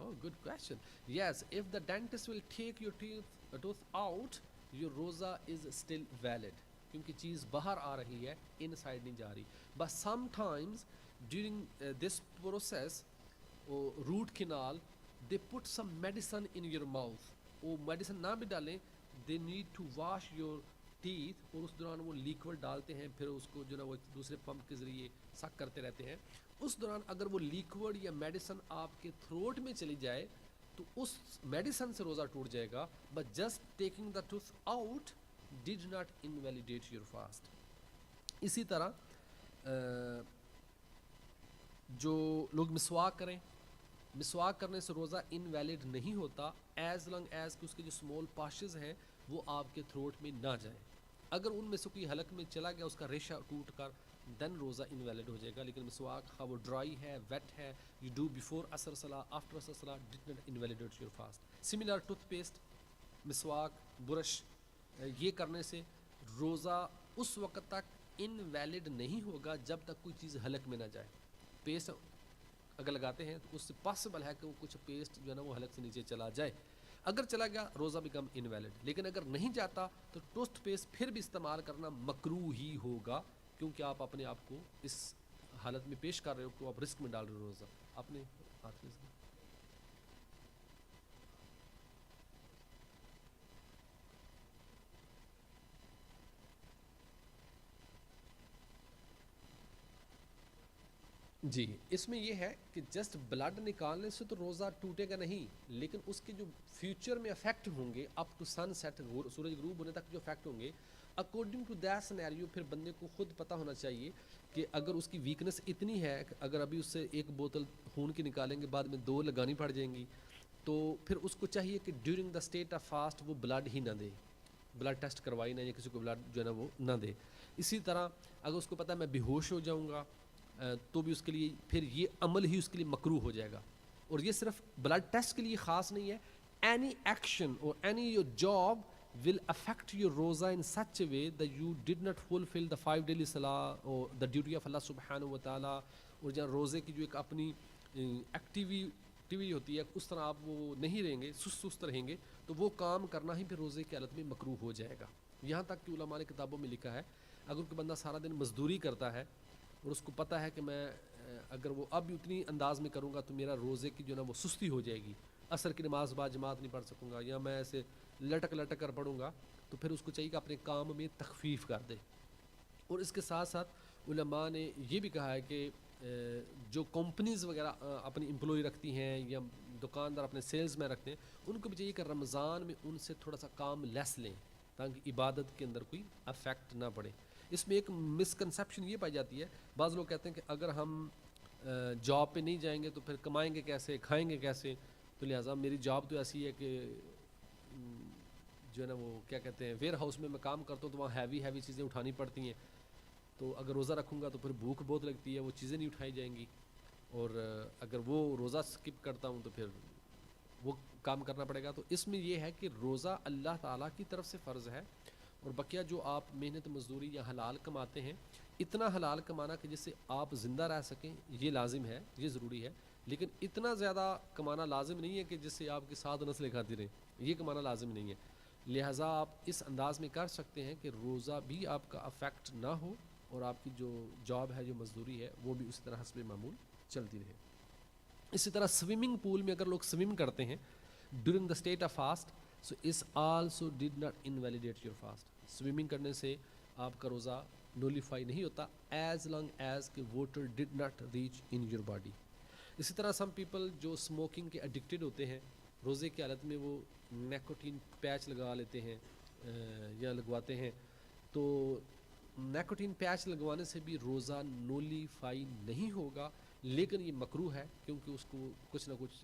Oh, good question. Yes, if the dentist will take your tooth out, your roza is still valid. کیونکہ چیز باہر آ رہی ہے, ان side نہیں جا رہی. But sometimes during this process, root canal, they put some medicine in your mouth. وہ medicine نہ بھی ڈالیں, they need to wash your teeth, اور اس دوران وہ لیکوڈ ڈالتے ہیں, پھر اس کو جو نا وہ دوسرے پمپ کے ذریعے سک کرتے رہتے ہیں. اس دوران اگر وہ لیکوڈ یا میڈیسن آپ کے تھروٹ میں چلی جائے تو اس میڈیسن سے روزہ ٹوٹ جائے گا. But just taking the tooth out did not invalidate your fast. اسی طرح جو لوگ مسواک کریں, مسواک کرنے سے روزہ انویلڈ نہیں ہوتا ایز لانگ ایز کہ اس کے جو اسمال پاشز ہیں وہ آپ کے تھروٹ میں نہ جائیں. اگر ان میں سے کوئی حلق میں چلا گیا, اس کا ریشہ ٹوٹ کر, دین روزہ انویلڈ ہو جائے گا. لیکن مسواک خواہ وہ ڈرائی ہے, ویٹ ہے, یو ڈو بیفور عصر صلاح, آفٹر عصر صلاح, ڈڈ not invalidate your fast. Similar tooth paste, مسواک, برش, یہ کرنے سے روزہ اس وقت تک انویلڈ نہیں ہوگا جب تک کوئی چیز حلق میں نہ جائے. پیسٹ اگر لگاتے ہیں تو اس سے پاسبل ہے کہ وہ کچھ پیسٹ جو ہے نا وہ حلق سے نیچے چلا جائے. اگر چلا گیا روزہ بیکم انویلڈ. لیکن اگر نہیں جاتا تو ٹوتھ پیسٹ پھر بھی استعمال کرنا مکروہ ہی ہوگا, کیونکہ آپ اپنے آپ کو اس حالت میں پیش کر رہے ہو کہ آپ رسک میں ڈال رہے ہو روزہ. آپ نے ہاتھ میں جی, اس میں یہ ہے کہ جسٹ بلڈ نکالنے سے تو روزہ ٹوٹے گا نہیں, لیکن اس کے جو فیوچر میں افیکٹ ہوں گے اپ ٹو سن سیٹ, سورج غروب ہونے تک جو افیکٹ ہوں گے, اکارڈنگ ٹو دیٹ سینیریو پھر بندے کو خود پتہ ہونا چاہیے کہ اگر اس کی ویکنس اتنی ہے کہ اگر ابھی اس سے ایک بوتل خون کی نکالیں گے بعد میں 2 لگانی پڑ جائیں گی, تو پھر اس کو چاہیے کہ during the state of fast وہ بلڈ ہی نہ دے, بلڈ ٹیسٹ کروائی نہ, یا کسی کو بلڈ جو ہے نا وہ نہ دے. اسی طرح اگر اس کو پتہ ہے میں بے ہوش ہو جاؤں گا تو بھی اس کے لیے پھر یہ عمل ہی اس کے لیے مکروہ ہو جائے گا. اور یہ صرف بلڈ ٹیسٹ کے لیے خاص نہیں ہے, اینی ایکشن اور any your job will affect your roza in such a way that you did not fulfill the 5 daily salah or the duty of Allah subhanahu wa ta'ala. اور جہاں روزے کی جو ایک اپنی ایکٹیویٹی ہوتی ہے اس طرح آپ وہ نہیں رہیں گے, سست رہیں گے, تو وہ کام کرنا ہی پھر روزے کی حالت میں مکروہ ہو جائے گا. یہاں تک کہ علماء نے کتابوں میں لکھا ہے اگر کوئی بندہ سارا دن مزدوری کرتا ہے اور اس کو پتہ ہے کہ میں اگر وہ اب بھی اتنی انداز میں کروں گا تو میرا روزے کی جو نا وہ سستی ہو جائے گی, عصر کی نماز بعد جماعت نہیں پڑھ سکوں گا, یا میں ایسے لٹک کر پڑھوں گا, تو پھر اس کو چاہیے کہ اپنے کام میں تخفیف کر دے. اور اس کے ساتھ ساتھ علماء نے یہ بھی کہا ہے کہ جو کمپنیز وغیرہ اپنی امپلائی رکھتی ہیں یا دکاندار اپنے سیلز میں رکھتے ہیں, ان کو بھی چاہیے کہ رمضان میں ان سے تھوڑا سا کام لیس لیں تاکہ عبادت کے اندر کوئی افیکٹ نہ پڑے. اس میں ایک مسکنسیپشن یہ پائی جاتی ہے, بعض لوگ کہتے ہیں کہ اگر ہم جاب پہ نہیں جائیں گے تو پھر کمائیں گے کیسے, کھائیں گے کیسے, تو لہٰذا میری جاب تو ایسی ہے کہ جو ہے نا وہ کیا کہتے ہیں ویئر ہاؤس میں کام کرتا ہوں تو وہاں ہیوی چیزیں اٹھانی پڑتی ہیں, تو اگر روزہ رکھوں گا تو پھر بھوک بہت لگتی ہے, وہ چیزیں نہیں اٹھائی جائیں گی, اور اگر وہ روزہ اسکپ کرتا ہوں تو پھر وہ کام کرنا پڑے گا. تو اس میں یہ ہے کہ روزہ اللہ تعالیٰ کی طرف سے فرض ہے, اور بقیہ جو آپ محنت مزدوری یا حلال کماتے ہیں, اتنا حلال کمانا کہ جس سے آپ زندہ رہ سکیں یہ لازم ہے, یہ ضروری ہے, لیکن اتنا زیادہ کمانا لازم نہیں ہے کہ جس سے آپ کی 7 نسلیں کھاتی رہیں, یہ کمانا لازم نہیں ہے. لہٰذا آپ اس انداز میں کر سکتے ہیں کہ روزہ بھی آپ کا افیکٹ نہ ہو اور آپ کی جو جاب ہے, جو مزدوری ہے, وہ بھی اسی طرح حسب معمول چلتی رہے. اسی طرح سوئمنگ پول میں اگر لوگ سوئم کرتے ہیں during the state of fast, so اس also did not invalidate your fast. Swimming کرنے سے آپ کا روزہ نولیفائی نہیں ہوتا ایز لانگ ایز کہ water did not reach in your body. اسی طرح سم پیپل جو اسموکنگ کے ایڈکٹیڈ ہوتے ہیں, روزے کی حالت میں وہ نیکوٹین پیچ لگا لیتے ہیں یا لگواتے ہیں, تو نیکوٹین پیچ لگوانے سے بھی روزہ نولیفائی نہیں ہوگا, لیکن یہ مکروہ ہے کیونکہ اس کو کچھ نہ کچھ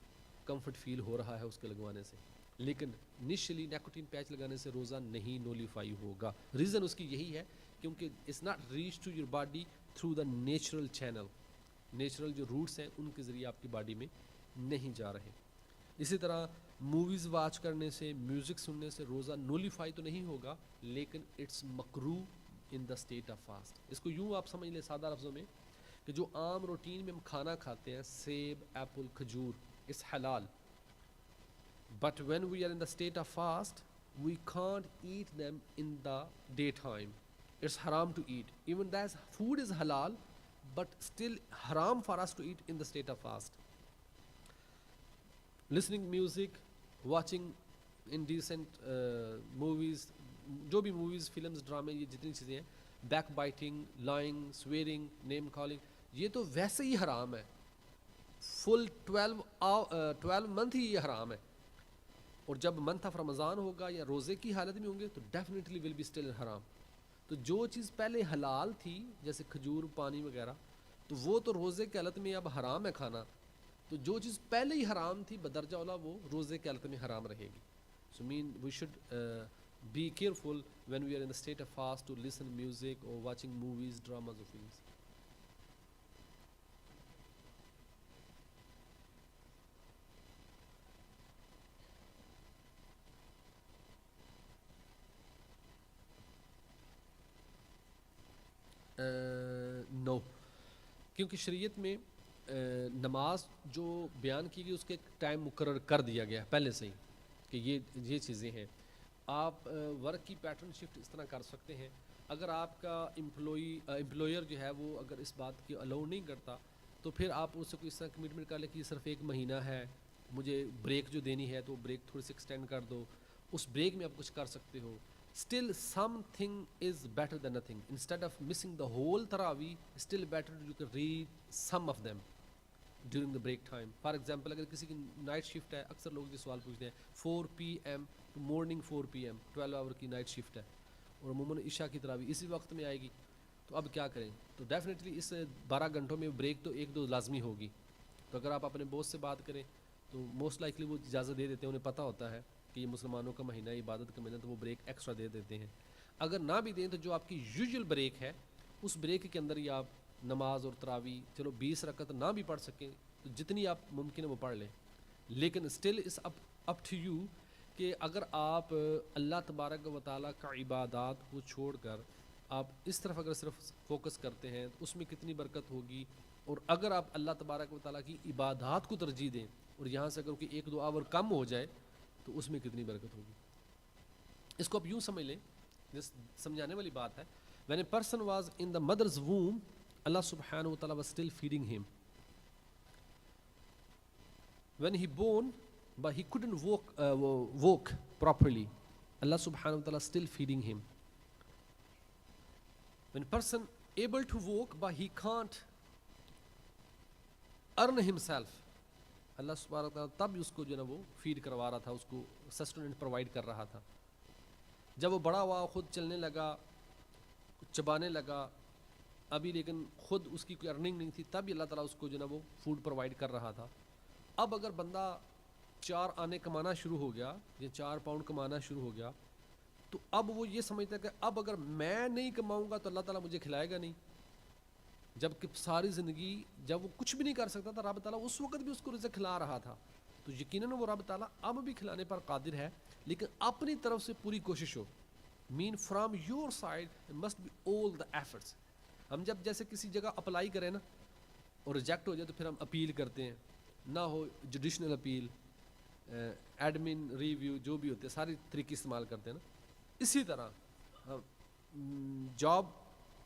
کمفرٹ فیل ہو رہا ہے اس کے لگوانے سے. لیکن انیشلی نیکوٹین پیچ لگانے سے روزہ نہیں نولیفائی ہوگا. ریزن اس کی یہی ہے کیونکہ it's not reach to your body through the natural channel, natural جو روٹس ہیں ان کے ذریعے آپ کی باڈی میں نہیں جا رہے. اسی طرح موویز واچ کرنے سے, میوزک سننے سے روزہ نولیفائی تو نہیں ہوگا, لیکن اٹس مکروہ in the state of fast. اس کو یوں آپ سمجھ لیں سادہ لفظوں میں کہ جو عام روٹین میں ہم کھانا کھاتے ہیں, سیب, ایپل, کھجور, اس حلال, But when we are in the state of fast, we can't eat them in the daytime. It's haram to eat. Even that food is halal, but still haram for us to eat in the state of fast. Listening music, watching indecent movies, جو بھی movies films ڈرامے یہ جتنی چیزیں ہیں, back biting, lying, swearing, نیم calling, یہ تو ویسے ہی حرام ہے. فل 12 منتھ ہی یہ حرام ہے. اور جب منتھ آف رمضان ہوگا یا روزے کی حالت میں ہوں گے تو ڈیفینیٹلی ول بی اسٹل حرام. تو جو چیز پہلے حلال تھی جیسے کھجور, پانی وغیرہ, تو وہ تو روزے کی حالت میں اب حرام ہے کھانا. تو جو چیز پہلے ہی حرام تھی بدرجہ اولا وہ روزے کی حالت میں حرام رہے گی. So mean we should be careful when we are in the state of fast to listen music or watching movies, dramas or films. No, کیونکہ شریعت میں نماز جو بیان کی گئی اس کے ایک ٹائم مقرر کر دیا گیا ہے پہلے سے ہی کہ یہ چیزیں ہیں. آپ ورک کی پیٹرن شفٹ اس طرح کر سکتے ہیں. اگر آپ کا امپلائر جو ہے وہ اگر اس بات کی الاؤ نہیں کرتا تو پھر آپ اس سے کوئی اس طرح کمٹمنٹ کر لیں کہ یہ صرف 1 مہینہ ہے, مجھے بریک جو دینی ہے تو بریک تھوڑی سی ایکسٹینڈ کر دو, اس بریک میں آپ کچھ کر سکتے ہو. Still something is better than nothing. Instead of missing the whole تراوی, still better you can read some of them during the break time. For example اگر کسی کی نائٹ شفٹ ہے, اکثر لوگ یہ سوال پوچھتے ہیں 4 PM ٹو مارننگ 4 PM 12 آور کی نائٹ شفٹ ہے اور عموماً عشاء کی تراویح اسی وقت میں آئے گی, تو اب کیا کریں؟ تو ڈیفینیٹلی اس 12 گھنٹوں میں بریک تو 1-2 لازمی ہوگی. تو اگر آپ اپنے باس سے بات کریں تو موسٹ لائکلی وہ اجازت دے دیتے ہیں, انہیں پتہ ہوتا ہے کہ یہ مسلمانوں کا مہینہ ہے, عبادت کا مہینہ, تو وہ بریک ایکسٹرا دے دیتے ہیں. اگر نہ بھی دیں تو جو آپ کی یوزول بریک ہے اس بریک کے اندر ہی آپ نماز اور تراویح چلو 20 رکعت نہ بھی پڑھ سکیں تو جتنی آپ ممکن ہے وہ پڑھ لیں. لیکن still is up to you کہ اگر آپ اللہ تبارک و تعالیٰ کا عبادات کو چھوڑ کر آپ اس طرف اگر صرف فوکس کرتے ہیں تو اس میں کتنی برکت ہوگی, اور اگر آپ اللہ تبارک و تعالیٰ کی عبادات کو ترجیح دیں اور یہاں سے اگر کوئی 1-2 آور کم ہو جائے تو اس میں کتنی برکت ہوگی. اس کو آپ یوں سمجھ لیں, سمجھانے والی بات ہے. when a person was in the mother's womb, Allah subhanahu wa ta'ala was still feeding him. When he born, but he couldn't walk properly, Allah subhanahu wa ta'ala still feeding him. When a person able to walk but he can't earn himself, اللہ سبحانہ وتعالیٰ تب اس کو جو ہے نا وہ feed کروا رہا تھا, اس کو سسٹیننٹ پرووائڈ کر رہا تھا. جب وہ بڑا ہوا, خود چلنے لگا, چبانے لگا, ابھی لیکن خود اس کی کوئی ارننگ نہیں تھی, تب اللہ تعالیٰ اس کو جو ہے نا وہ فوڈ پرووائڈ کر رہا تھا. اب اگر بندہ 4 آنے کمانا شروع ہو گیا یا 4 پاؤنڈ کمانا شروع ہو گیا تو اب وہ یہ سمجھتا ہے کہ اب اگر میں نہیں کماؤں گا تو اللہ تعالیٰ مجھے کھلائے گا نہیں. جب کہ ساری زندگی جب وہ کچھ بھی نہیں کر سکتا تھا, رب تعالیٰ اس وقت بھی اس کو رزق کھلا رہا تھا. تو یقیناً وہ رب تعالیٰ اب بھی کھلانے پر قادر ہے, لیکن اپنی طرف سے پوری کوشش ہو. Mean from your side must be all the efforts. ہم جب جیسے کسی جگہ اپلائی کریں نا اور ریجیکٹ ہو جائے تو پھر ہم اپیل کرتے ہیں, نہ ہو جوڈیشنل اپیل, ایڈمن ریویو, جو بھی ہوتے ہیں ساری طریقے استعمال کرتے ہیں نا. اسی طرح جاب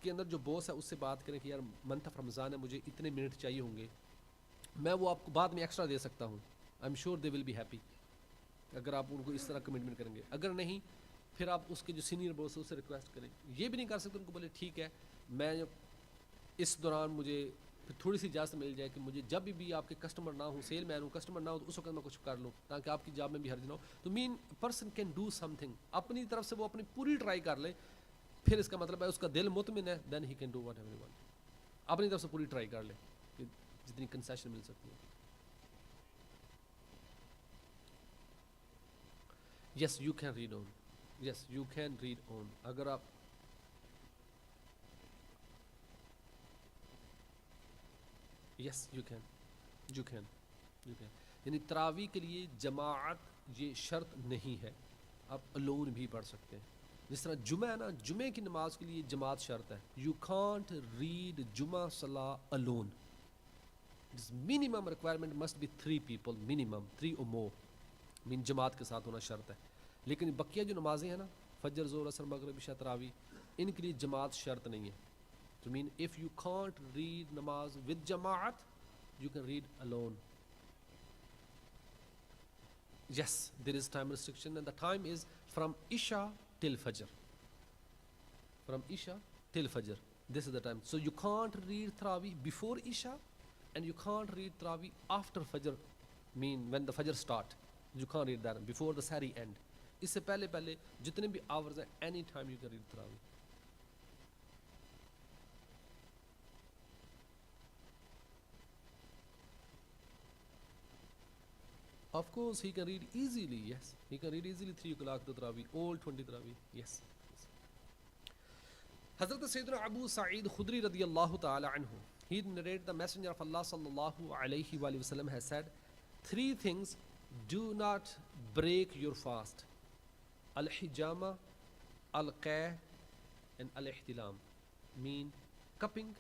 کے اندر جو باس ہے اس سے بات کریں کہ یار منتھ آف رمضان ہے, مجھے اتنے منٹ چاہیے ہوں گے, میں وہ آپ کو بعد میں ایکسٹرا دے سکتا ہوں. I am sure they will be happy اگر آپ ان کو اس طرح کمٹمنٹ کریں گے. اگر نہیں پھر آپ اس کے جو سینئر باس ہے اس سے ریکویسٹ کریں. یہ بھی نہیں کر سکتے ان کو بولے ٹھیک ہے میں اس دوران مجھے پھر تھوڑی سی اجازت مل جائے کہ مجھے جب بھی آپ کے کسٹمر نہ ہوں, سیل مین ہوں, کسٹمر نہ ہو تو اس وقت میں کچھ کر لوں تاکہ آپ کی جاب میں بھی حرج نہ ہو. تو mean person can do something, اپنی طرف سے وہ اپنی پوری ٹرائی کر لے, پھر اس کا مطلب ہے اس کا دل مطمئن ہے, then he can do whatever he want. اپنی طرف سے پوری ٹرائی کر لے کہ جتنی کنسیشن مل سکتی ہے. Yes you can read on, yes you can read on. اگر آپ یس یو کین یعنی تراویح کے لیے جماعت یہ شرط نہیں ہے, آپ الون بھی پڑھ سکتے ہیں. جس طرح جمعہ ہے نا, جمعے کی نماز کے لیے جماعت شرط ہے. یو کانٹ ریڈ جمعہ صلاح alone. Minimum requirement must be 3 people, minimum 3 or more. مین جماعت کے ساتھ ہونا شرط ہے. لیکن بقیہ جو نمازیں ہیں نا فجر ظہر عصر مغرب عشاء تراویح ان کے لیے جماعت شرط نہیں ہے. تو مین if you can't read namaz with jamaat you can read alone. Yes, there is time restriction and the time is from Isha till Fajr. From Isha till Fajr. This is the time. So you can't read Taraweeh before Isha and you can't read Taraweeh after Fajr. Mean when the Fajr start. You can't read that before the Sahri end. اس سے پہلے پہلے جتنے بھی hours ہیں any time you can read Taraweeh. Of course, he can read easily, yes. He can read easily 3 o'clock to Taraweeh, all 20 Taraweeh, yes. Hazrat Sayyidina Abu Sa'id Khudri radiyallahu ta'ala anhu, he narrated the Messenger of Allah sallallahu alayhi wa sallam has said, 3 things do not break your fast. Al-hijama, al-qah, and al-ihtilam. Mean cupping,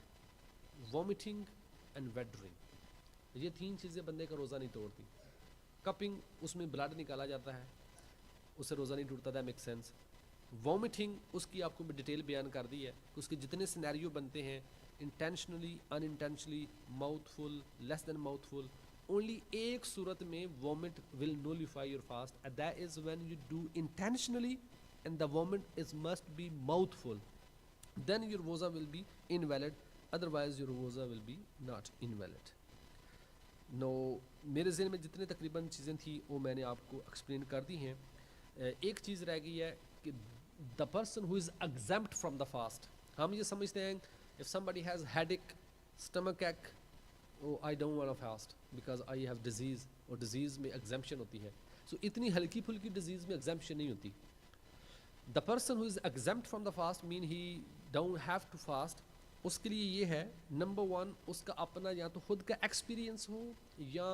vomiting, and wet dream. یہ 3 چیزیں بندے کا روزہ نہیں توڑتی. Cupping اس میں blood نکالا جاتا ہے اس سے روزہ نہیں ٹوٹتا. ہے میک سینس. وومٹنگ اس کی آپ کو ڈیٹیل بیان کر دی ہے کہ اس کے جتنے سینیریو بنتے ہیں intentionally unintentionally mouthful less than mouthful. Only ایک صورت میں vomit will nullify your fast and that is when you do intentionally and the vomit is must be mouthful then your روزہ will be invalid otherwise your روزہ will be not invalid. No میرے ذہن میں جتنے تقریباً چیزیں تھیں وہ میں نے آپ کو ایکسپلین کر دی ہیں. ایک چیز رہ گئی ہے کہ the person who is exempt from the fast. ہم یہ سمجھتے ہیں if somebody has headache, stomach ache, oh I don't want to fast because I have disease, اور disease میں exemption ہوتی ہے. So اتنی ہلکی پھلکی disease میں exemption نہیں ہوتی. The person who is exempt from the fast mean he don't have to fast. اس کے لیے یہ ہے نمبر 1 اس کا اپنا یا تو خود کا ایکسپیرینس ہو یا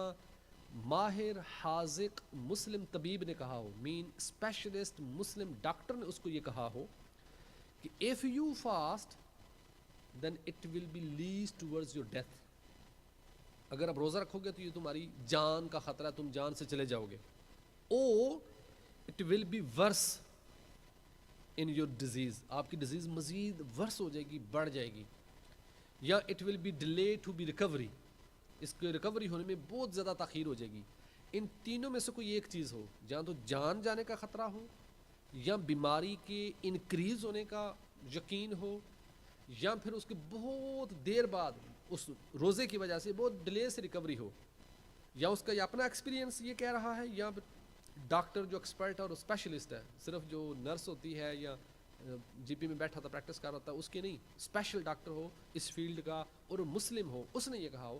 ماہر حاذق مسلم طبیب نے کہا ہو. مین اسپیشلسٹ مسلم ڈاکٹر نے اس کو یہ کہا ہو کہ if you fast then it will be least towards your death. اگر آپ روزہ رکھو گے تو یہ تمہاری جان کا خطرہ, تم جان سے چلے جاؤ گے. or it will be worse in your disease, آپ کی ڈیزیز مزید ورس ہو جائے گی, بڑھ جائے گی. یا it will be delay to be recovery, اس کے ریکوری ہونے میں بہت زیادہ تاخیر ہو جائے گی. ان تینوں میں سے کوئی ایک چیز ہو, جہاں تو جان جانے کا خطرہ ہو, یا بیماری کے انکریز ہونے کا یقین ہو, یا پھر اس کے بہت دیر بعد اس روزے کی وجہ سے بہت ڈیلے سے ریکوری ہو, یا اس کا یہ اپنا ایکسپیرینس یہ کہہ رہا ہے, یا ڈاکٹر جو ایکسپرٹ اور اسپیشلسٹ ہے, صرف جو نرس ہوتی ہے یا جی پی میں بیٹھا تھا پریکٹس کر رہا تھا اس کی نہیں, اسپیشل ڈاکٹر ہو اس فیلڈ کا اور مسلم ہو, اس نے یہ کہا ہو,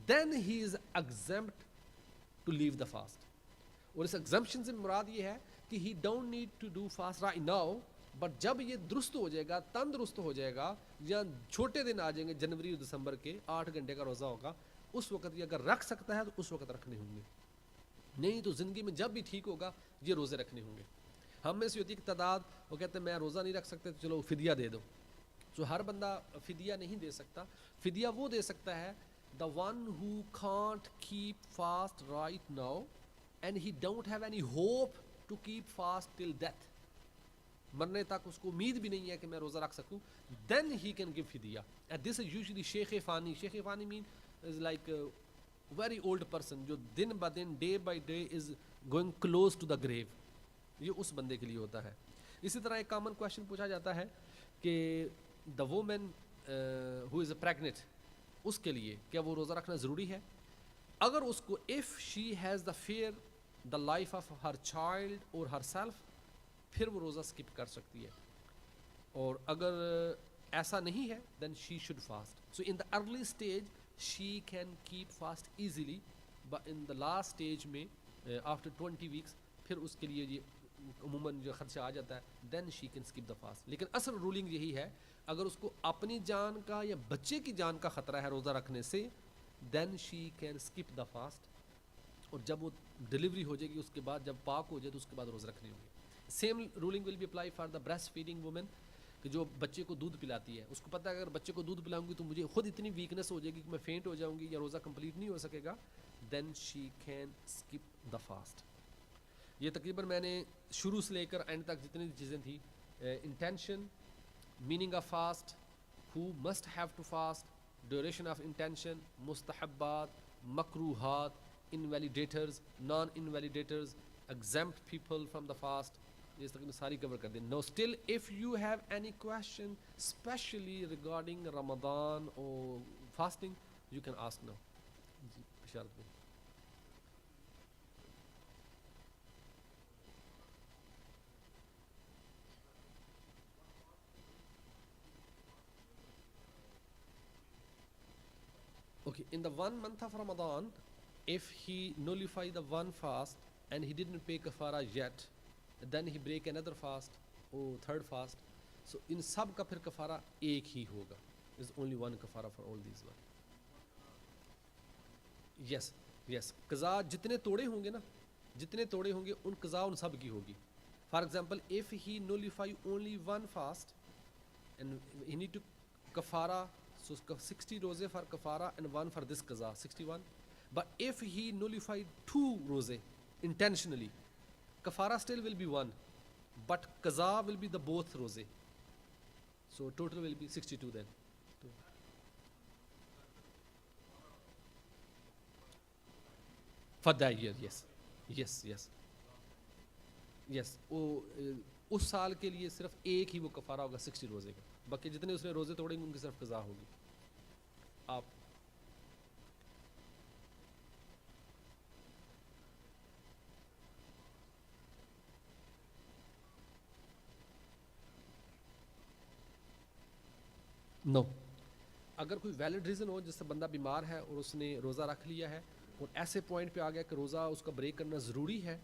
then he is exempt to leave the fast. اور اس ایگزمپشن سے مراد یہ ہے کہ he don't need to do fast right now, but جب یہ درست ہو جائے گا, تندرست ہو جائے گا, یا چھوٹے دن آ جائیں گے جنوری اور دسمبر کے 8 گھنٹے کا روزہ ہوگا, اس وقت یہ اگر رکھ سکتا ہے تو اس وقت رکھنے ہوں گے. نہیں تو زندگی میں جب بھی ٹھیک ہوگا یہ روزے رکھنے ہوں گے. ہم میں سے ہوتی ہے کہ تعداد وہ کہتے ہیں میں روزہ نہیں رکھ سکتے تو چلو فدیہ دے دو. تو ہر بندہ فدیہ نہیں دے سکتا. فدیہ وہ دے سکتا ہے the one who can't keep fast right now and he don't have any hope to keep fast till death, مرنے تک اس کو امید بھی نہیں ہے کہ میں روزہ رکھ سکوں, then he can give فدیہ. and this is usually شیخ فانی. شیخ فانی mean is like a very old person جو دن با دن day by day is going close to the grave. یہ اس بندے کے لیے ہوتا ہے. اسی طرح ایک کامن کویشچن پوچھا جاتا ہے کہ the woman who is pregnant, اس کے لیے کیا وہ روزہ رکھنا ضروری ہے؟ اگر اس کو if she has the fear the life of her child اور ہر سیلف, پھر وہ روزہ اسکپ کر سکتی ہے. اور اگر ایسا نہیں ہے then she should fast. So in the early stage she can keep fast easily, but in the last stage میں آفٹر 20 ویکس پھر اس کے لیے یہ عموماً جو خدشہ آ جاتا ہے then she can skip the fast. لیکن اصل رولنگ یہی ہے اگر اس کو اپنی جان کا یا بچے کی جان کا خطرہ ہے روزہ رکھنے سے then she can skip the fast. اور جب وہ ڈلیوری ہو جائے گی اس کے بعد جب پاک ہو جائے تو اس کے بعد روزہ رکھنی ہوگی. Same ruling will be apply for the breastfeeding woman, کہ جو بچے کو دودھ پلاتی ہے, اس کو پتہ ہے اگر بچے کو دودھ پلاؤں گی تو مجھے خود اتنی ویکنیس ہو جائے گی کہ میں فینٹ ہو جاؤں گی یا روزہ کمپلیٹ نہیں ہو سکے گا, then she can skip the fast. یہ تقریباً میں نے شروع سے لے کر اینڈ تک جتنی چیزیں تھیں، intention, meaning of fast, who must have to fast, duration of intention, mustahabbat, makruhat, invalidators, non-invalidators, exempt people from the fast. یہ تقریباً ساری کور کر دیں. Now still if you have any question especially regarding Ramadan or fasting, you can ask now. جی اشارت میں. Okay, in the 1 month of Ramadan, if he nullify the one fast and he didn't pay kafara yet, then he break another fast or third fast. So in sab ka phir kafara ek hi hoga. There's only one kafara for all these one. Yes, yes. Qaza jitne tode honge na, jitne tode honge un qaza un sab ki hogi. For example, if he nullify only one fast and he need to kafara, so 60 roze for kafara and one for this qaza, 61. But if he nullified 2 roze intentionally, kafara still will be 1, but qaza will be the both roze. So total will be 62 then. For that year, yes. Yes, yes. Yes. وہ اس سال کے لیے صرف ایک ہی وہ کفارہ ہوگا 60 روزے کا. باقی جتنے اس نے روزے توڑیں گے ان کی صرف قضا ہوگی. آپ نو اگر کوئی ویلڈ ریزن ہو جس سے بندہ بیمار ہے اور اس نے روزہ رکھ لیا ہے اور ایسے پوائنٹ پہ آ گیا کہ روزہ اس کا بریک کرنا ضروری ہے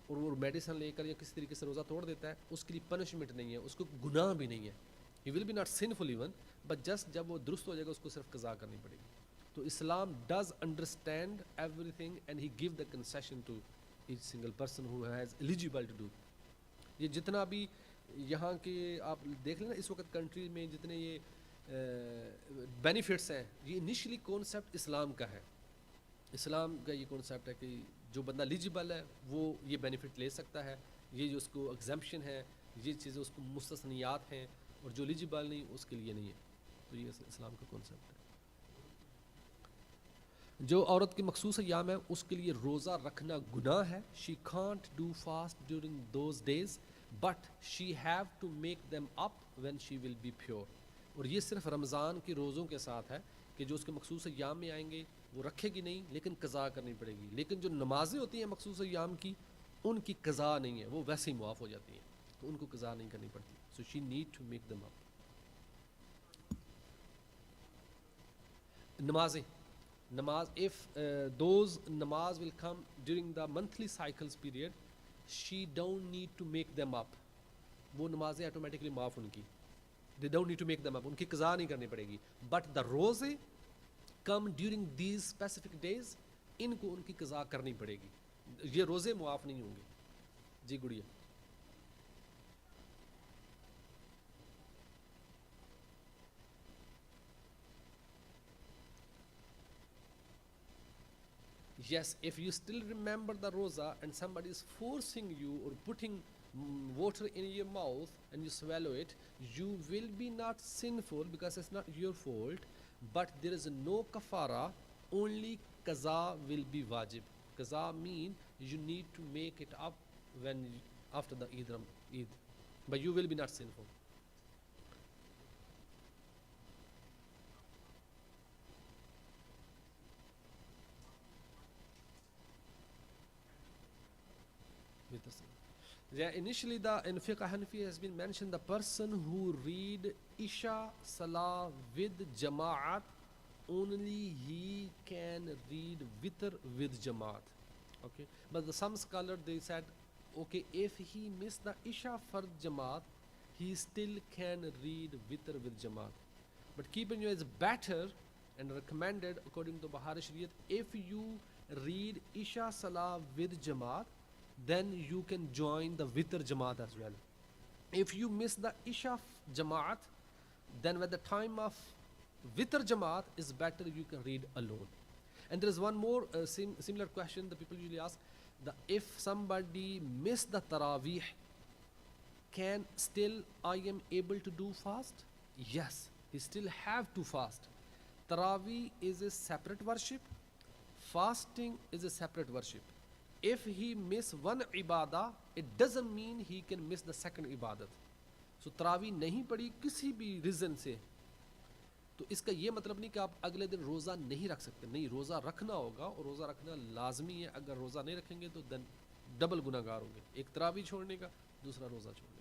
اور وہ میڈیسن لے کر یا کسی طریقے سے روزہ توڑ دیتا ہے, اس کے لیے پنشمنٹ نہیں ہے, اس کو گناہ بھی نہیں ہے. He will be not sinful even, but just جب وہ درست ہو جائے گا اس کو صرف قضا کرنی پڑے گی. تو Islam does understand everything and he give the concession to each single person who has eligible to do. یہ جتنا بھی یہاں کے آپ دیکھ لیں نا اس وقت کنٹری میں جتنے یہ بینیفٹس ہیں, یہ انیشلی کانسیپٹ اسلام کا ہے. اسلام کا یہ کانسیپٹ ہے کہ جو بندہ ایلیجیبل ہے وہ یہ بینیفٹ لے سکتا ہے, یہ جو اس کو ایگزمپشن ہے, یہ چیزیں اس کو مستثنیات ہیں, اور جو ایلیجیبل نہیں اس کے لیے نہیں ہے. تو یہ اسلام کا کانسیپٹ ہے. جو عورت کے مخصوص ایام ہے اس کے لیے روزہ رکھنا گناہ ہے. She can't do fast during those days but she have to make them up when she will be pure. اور یہ صرف رمضان کے روزوں کے ساتھ ہے کہ جو اس کے مخصوص ایام میں آئیں گے وہ رکھے گی نہیں لیکن قضا کرنی پڑے گی. لیکن جو نمازیں ہوتی ہیں مخصوص ایام کی ان کی قضا نہیں ہے, وہ ویسے ہی معاف ہو جاتی ہیں, تو ان کو قضا نہیں کرنی پڑتی. سو شی نیڈ ٹو میک دم اپ. نمازیں نماز if those namaz will come during the monthly cycles period, she don't need to make them up. وہ نمازیں آٹومیٹکلی معاف ان کی, they don't need to make them up, ان کی قضا نہیں کرنی پڑے گی. but the روزے come during these specific days, ان کو ان کی قضا کرنی پڑے گی. یہ روزے معاف نہیں ہوں گے. جی گڑیا. Yes, if you still remember the roza and somebody is forcing you or putting water in your mouth and you swallow it, you will be not sinful because it's not your fault, but there is no kafara, only qaza will be wajib. Qaza mean you need to make it up when after the Eid, but you will be not sinful. Yeah, initially in Fiqh Hanafi has been mentioned the person who read Isha Salah with Jama'at, only he can read Witr with Jama'at. Okay, but some scholar they said, okay, if he missed the Isha for Jama'at, he still can read Witr with Jama'at. But keep in mind, it's better and recommended according to Bahar Shariat, if you read Isha Salah with Jama'at, then you can join the Witr Jamaat as well. If you miss the Isha Jamaat, then when the time of Witr Jamaat is better, you can read alone. And there is one more similar question that people usually ask. If somebody miss the Taraweeh, can still I am able to do fast? Yes, he still have to fast. Taraweeh is a separate worship, fasting is a separate worship. If he miss one ibadah, it doesn't mean he can miss the second ibadat. So تراوی نہیں پڑھی کسی بھی reason سے تو اس کا یہ مطلب نہیں کہ آپ اگلے دن روزہ نہیں رکھ سکتے، نہیں، روزہ رکھنا ہوگا اور روزہ رکھنا لازمی ہے. اگر روزہ نہیں رکھیں گے تو دن ڈبل گناہ گار ہوں گے، ایک تراوی چھوڑنے کا، دوسرا روزہ چھوڑنے کا.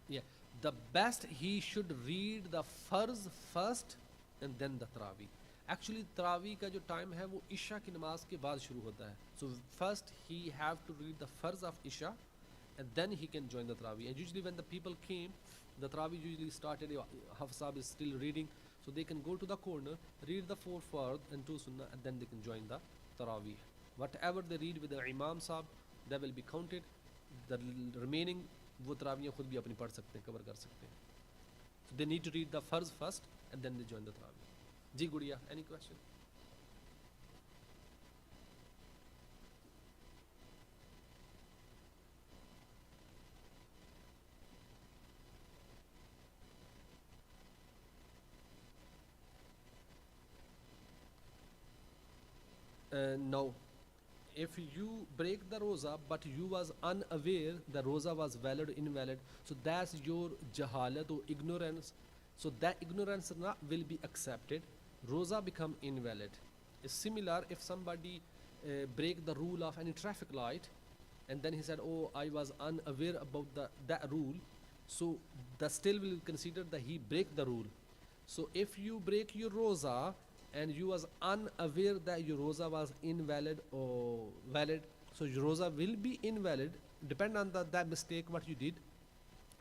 Yeah, the best he should read the farz first and then the tarawih. Actually tarawih کا جو ٹائم ہے وہ عشاء کی نماز کے بعد شروع ہوتا ہے. So first he have to read the farz of isha and then he can join the tarawih. And usually when the people came, the tarawih usually started, Hafsab is still reading, so they can go to the corner, read the 4 fard and 2 sunnah, and then they can join the tarawih. Whatever they read with the imam sahab, that will be counted. The remaining وہ تراویاں خود بھی اپنی پڑھ سکتے ہیں، کور کر سکتے ہیں. So they need to read the farz first and then they join the tarawih. جی گڑیا، any question? No. If you break the roza but you was unaware the roza was valid invalid, so that's your jahalat or ignorance, so that ignorance will be accepted, roza become invalid. It's similar if somebody break the rule of any traffic light and then he said, oh, I was unaware about that rule, so the still will consider that he break the rule. So if you break your roza and you was unaware that your roza was invalid or valid, so your roza will be invalid, depend on that mistake what you did.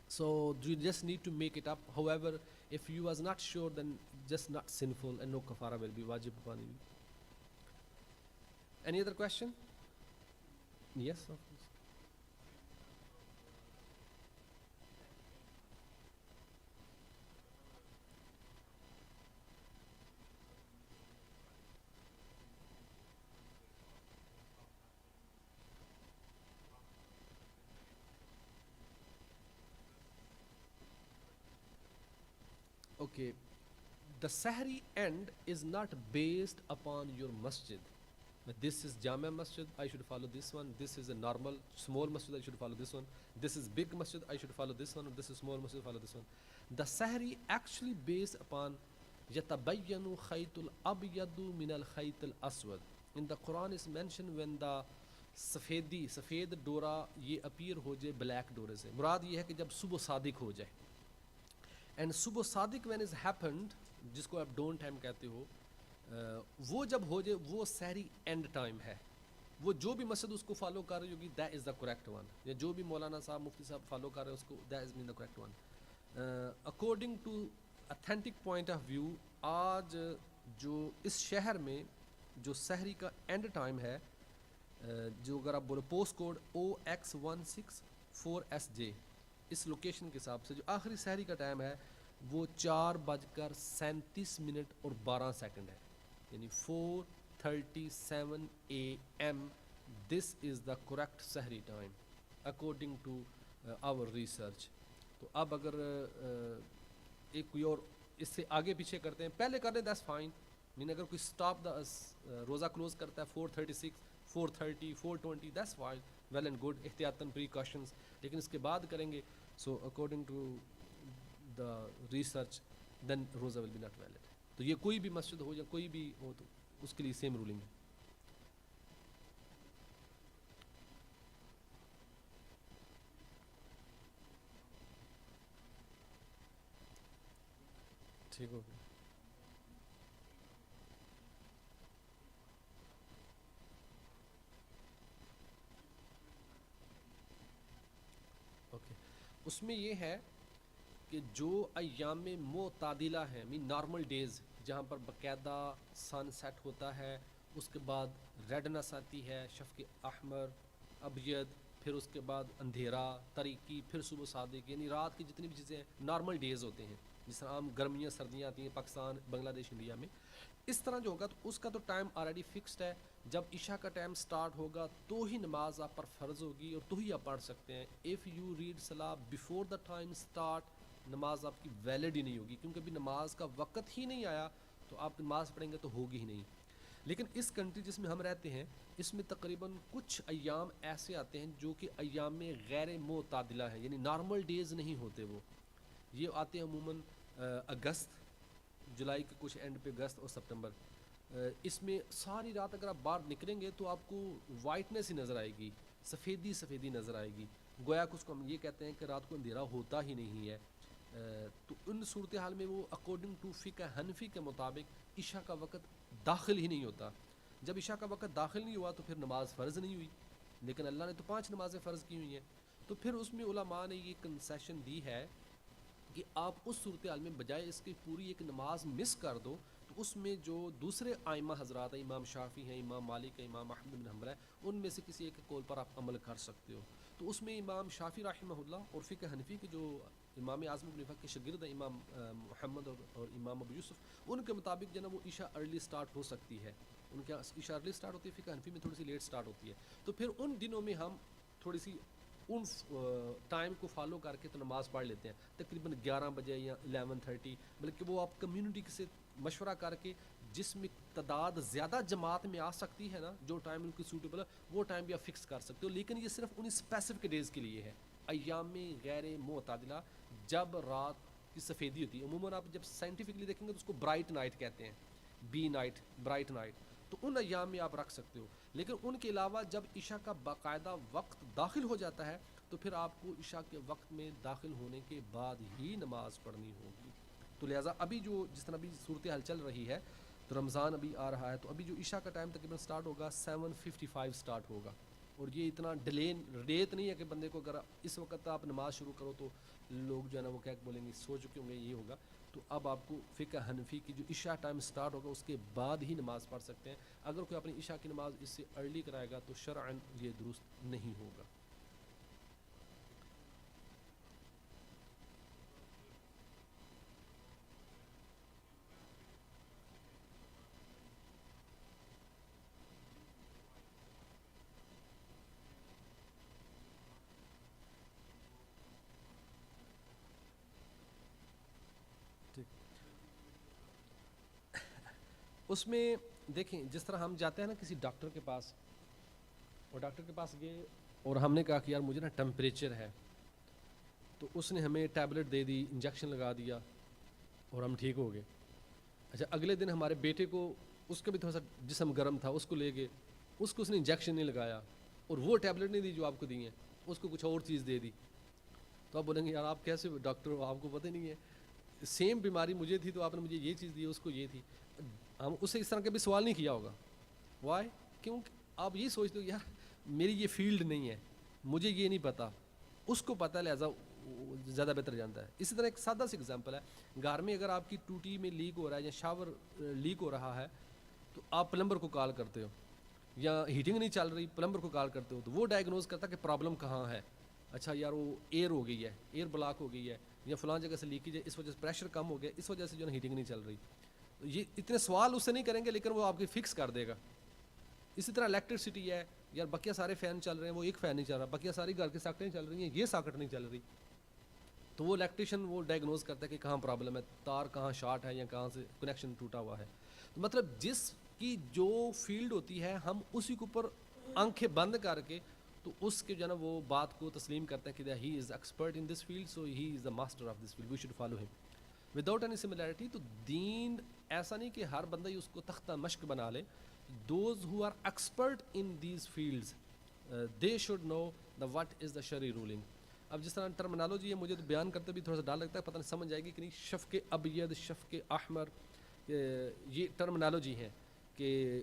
So you just need to make it up. However, if you was not sure, then just not sinful and no kafara will be wajib upon you. Any other question? Yes, of course. Okay, the Sahri end is not based upon your masjid. But this is Jama Masjid, I should follow this one. This is a normal small masjid, I should follow this one. This is big masjid, I should follow this one. This is small masjid, follow this one. The Sahri actually based upon يَتَبَيَّنُ خَيْطُ الْأَبْيَضُ مِنَ الْخَيْطِ الْأَسْوَدِ. In the Quran is mentioned when the سفید ڈورا یہ appear ہو جائے black ڈورے سے، مراد یہ ہے کہ جب صبح صادق ہو جائے. اینڈ صبح صادق وین از ہیپنڈ، جس کو آپ ڈون ٹائم کہتے ہو، وہ جب ہو جائے وہ سحری اینڈ ٹائم ہے. وہ جو بھی مسجد اس کو فالو کر رہی ہوگی that is the correct one, یا جو بھی مولانا صاحب مفتی صاحب فالو کر رہے ہیں اس کو that is mean the correct one. According to authentic point of view, آج جو اس شہر میں جو سحری کا اینڈ ٹائم ہے، جو اگر آپ بولو پوسٹ کوڈ OX164SJ، اس لوکیشن کے حساب سے جو آخری سحری کا ٹائم ہے وہ 4:37 اور 12 سیکنڈ ہے، یعنی 4:37 AM. This is the correct sehri time according to our research. تو اب اگر ایک کوئی اور اس سے آگے پیچھے کرتے ہیں، پہلے کر لیں دیٹس فائن. مین اگر کوئی اسٹاپ دا روزہ کلوز کرتا ہے 4:36 4:30 4:20 that's fine, well and good, احتیاطاً پریکاشنز. لیکن اس کے بعد کریں گے so according to the research then روزہ ول بی ناٹ ویلڈ. تو یہ کوئی بھی مسجد ہو یا کوئی بھی ہو تو اس کے لیے سیم رولنگ ہے. ٹھیک ہو گیا. اوکے، اس میں یہ ہے کہ جو ایام معتدلہ ہیں، مین نارمل ڈیز، جہاں پر باقاعدہ سن سیٹ ہوتا ہے، اس کے بعد ریڈنس آتی ہے، شفق احمر ابید، پھر اس کے بعد اندھیرا، تاریکی، پھر صبح صادق، یعنی رات کی جتنی بھی چیزیں ہیں نارمل ڈیز ہوتے ہیں، جس طرح عام گرمیاں سردیاں آتی ہیں پاکستان، بنگلہ دیش، انڈیا میں، اس طرح جو ہوگا تو اس کا تو ٹائم آلریڈی فکسڈ ہے. جب عشاء کا ٹائم سٹارٹ ہوگا تو ہی نماز آپ پر فرض ہوگی اور تو ہی آپ پڑھ سکتے ہیں. اف یو ریڈ صلاح بیفور دا ٹائم سٹارٹ، نماز آپ کی ویلڈ ہی نہیں ہوگی، کیونکہ ابھی نماز کا وقت ہی نہیں آیا تو آپ نماز پڑھیں گے تو ہوگی ہی نہیں. لیکن اس کنٹری جس میں ہم رہتے ہیں اس میں تقریباً کچھ ایام ایسے آتے ہیں جو کہ ایام غیر معتدلہ ہیں، یعنی نارمل ڈیز نہیں ہوتے. وہ یہ آتے ہیں عموماً اگست، جولائی کے کچھ اینڈ پہ اگست اور سپٹمبر. اس میں ساری رات اگر آپ باہر نکلیں گے تو آپ کو وائٹنس ہی نظر آئے گی، سفیدی سفیدی نظر آئے گی، گویا کہ اس کو ہم یہ کہتے ہیں کہ رات کو اندھیرا ہوتا ہی نہیں ہے. تو ان صورتحال میں وہ اکارڈنگ ٹو فقہ حنفی کے مطابق عشاء کا وقت داخل ہی نہیں ہوتا. جب عشاء کا وقت داخل نہیں ہوا تو پھر نماز فرض نہیں ہوئی، لیکن اللہ نے تو 5 نمازیں فرض کی ہوئی ہیں. تو پھر اس میں علماء نے یہ کنسیشن دی ہے کہ آپ اس صورتحال میں بجائے اس کی پوری ایک نماز مس کر دو تو اس میں جو دوسرے آئمہ حضرات ہیں، امام شافعی ہیں، امام مالک ہیں، امام احمد بن حنبل ہے، ان میں سے کسی ایک قول پر آپ عمل کر سکتے ہو. تو اس میں امام شافعی رحمہ اللہ اور فقہ حنفی کے جو امام اعظم ابن حنیفہ کے شاگرد ہیں، امام محمد اور امام ابو یوسف، ان کے مطابق جو ہے نا وہ عشاء ارلی سٹارٹ ہو سکتی ہے. ان کے عشاء ارلی سٹارٹ ہوتی ہے، فقہ حنفی میں تھوڑی سی لیٹ سٹارٹ ہوتی ہے. تو پھر ان دنوں میں ہم تھوڑی سی ان ٹائم کو فالو کر کے تو نماز پڑھ لیتے ہیں تقریباً 11 بجے یا 11:30، بلکہ وہ آپ کمیونٹی سے مشورہ کر کے جس میں تعداد زیادہ جماعت میں آ سکتی ہے نا، جو ٹائم ان کی سوٹیبل ہے وہ ٹائم بھی آپ فکس کر سکتے ہو. لیکن یہ صرف ان اسپیسیفک ڈیز کے لیے ہے، ایام غیر معتدلہ جب رات کی سفیدی ہوتی ہے. عموماً آپ جب سائنٹیفکلی دیکھیں گے تو اس کو برائٹ نائٹ کہتے ہیں، بی نائٹ، برائٹ نائٹ. تو ان ایام میں آپ رکھ سکتے ہو. لیکن ان کے علاوہ جب عشاء کا باقاعدہ وقت داخل ہو جاتا ہے تو پھر آپ کو عشاء کے وقت میں داخل ہونے کے بعد ہی نماز پڑھنی ہوگی. تو لہٰذا ابھی جو جس طرح ابھی صورتحال چل رہی ہے تو رمضان ابھی آ رہا ہے، تو ابھی جو عشاء کا ٹائم تقریباً سٹارٹ ہوگا 7:55 سٹارٹ ہوگا. اور یہ اتنا ڈیلے ریت نہیں ہے کہ بندے کو اگر اس وقت آپ نماز شروع کرو تو لوگ جو ہے نا وہ کیا بولیں گے، سو چکے ہوں گے یہ ہوگا. تو اب آپ کو فقہ حنفی کی جو عشاء ٹائم سٹارٹ ہوگا اس کے بعد ہی نماز پڑھ سکتے ہیں. اگر کوئی اپنی عشاء کی نماز اس سے ارلی کرائے گا تو شرعاً یہ درست نہیں ہوگا. اس میں دیکھیں جس طرح ہم جاتے ہیں نا کسی ڈاکٹر کے پاس، اور ڈاکٹر کے پاس گئے اور ہم نے کہا کہ یار مجھے نا ٹیمپریچر ہے، تو اس نے ہمیں ٹیبلٹ دے دی، انجیکشن لگا دیا اور ہم ٹھیک ہو گئے. اچھا اگلے دن ہمارے بیٹے کو، اس کا بھی تھوڑا سا جسم گرم تھا، اس کو لے گئے، اس نے انجیکشن نہیں لگایا اور وہ ٹیبلٹ نہیں دی جو آپ کو دی ہیں، اس کو کچھ اور چیز دے دی. تو آپ بولیں گے یار آپ کیسے ڈاکٹر ہو، آپ کو پتہ نہیں ہے، سیم بیماری مجھے تھی تو آپ نے مجھے یہ چیز دی، اس کو یہ تھی. ہم اس سے اس طرح کا بھی سوال نہیں کیا ہوگا. وائی؟ کیونکہ آپ یہ سوچتے ہو یار میری یہ فیلڈ نہیں ہے، مجھے یہ نہیں پتہ، اس کو پتہ ہے لہٰذا زیادہ بہتر جانتا ہے. اسی طرح ایک سادہ سی ایگزامپل ہے، گھر میں اگر آپ کی ٹوٹی میں لیک ہو رہا ہے یا شاور لیک ہو رہا ہے تو آپ پلمبر کو کال کرتے ہو، یا ہیٹنگ نہیں چل رہی پلمبر کو کال کرتے ہو، تو وہ ڈائگنوز کرتا ہے کہ پرابلم کہاں ہے. اچھا یار وہ ایئر ہو گئی ہے، ایئر بلاک ہو گئی ہے، یا فلاں جگہ سے لیکیج ہے، اس وجہ سے پریشر کم ہو گیا، اس وجہ سے جو ہے ہیٹنگ نہیں چل رہی. یہ اتنے سوال اس سے نہیں کریں گے لیکن وہ آپ کی فکس کر دے گا. اسی طرح الیکٹرسٹی ہے، یار بقیہ سارے فین چل رہے ہیں وہ ایک فین نہیں چل رہا، بقیہ ساری گھر کی ساکٹیں چل رہی ہیں یہ ساکٹ نہیں چل رہی. تو وہ الیکٹریشین وہ ڈائگنوز کرتا ہے کہ کہاں پرابلم ہے، تار کہاں شارٹ ہے یا کہاں سے کنیکشن ٹوٹا ہوا ہے. تو مطلب جس کی جو فیلڈ ہوتی ہے ہم اسی کے اوپر آنکھیں بند کر کے تو اس کے جو ہے نا وہ بات کو تسلیم کرتے ہیں کہ he is expert in this field, so he is the master of this field, we should follow him without any similarity. تو دین ایسا نہیں کہ ہر بندہ ہی اس کو تختہ مشق بنا لے. Those who are expert in these fields they should know the what is the شرعی رولنگ. اب جس طرح ٹرمنالوجی ہے مجھے تو بیان کرتے بھی تھوڑا سا ڈر لگتا ہے، پتہ نہیں سمجھ آئے گی کہ نہیں. شفق ابید، شفق احمر، یہ ٹرمنالوجی ہے کہ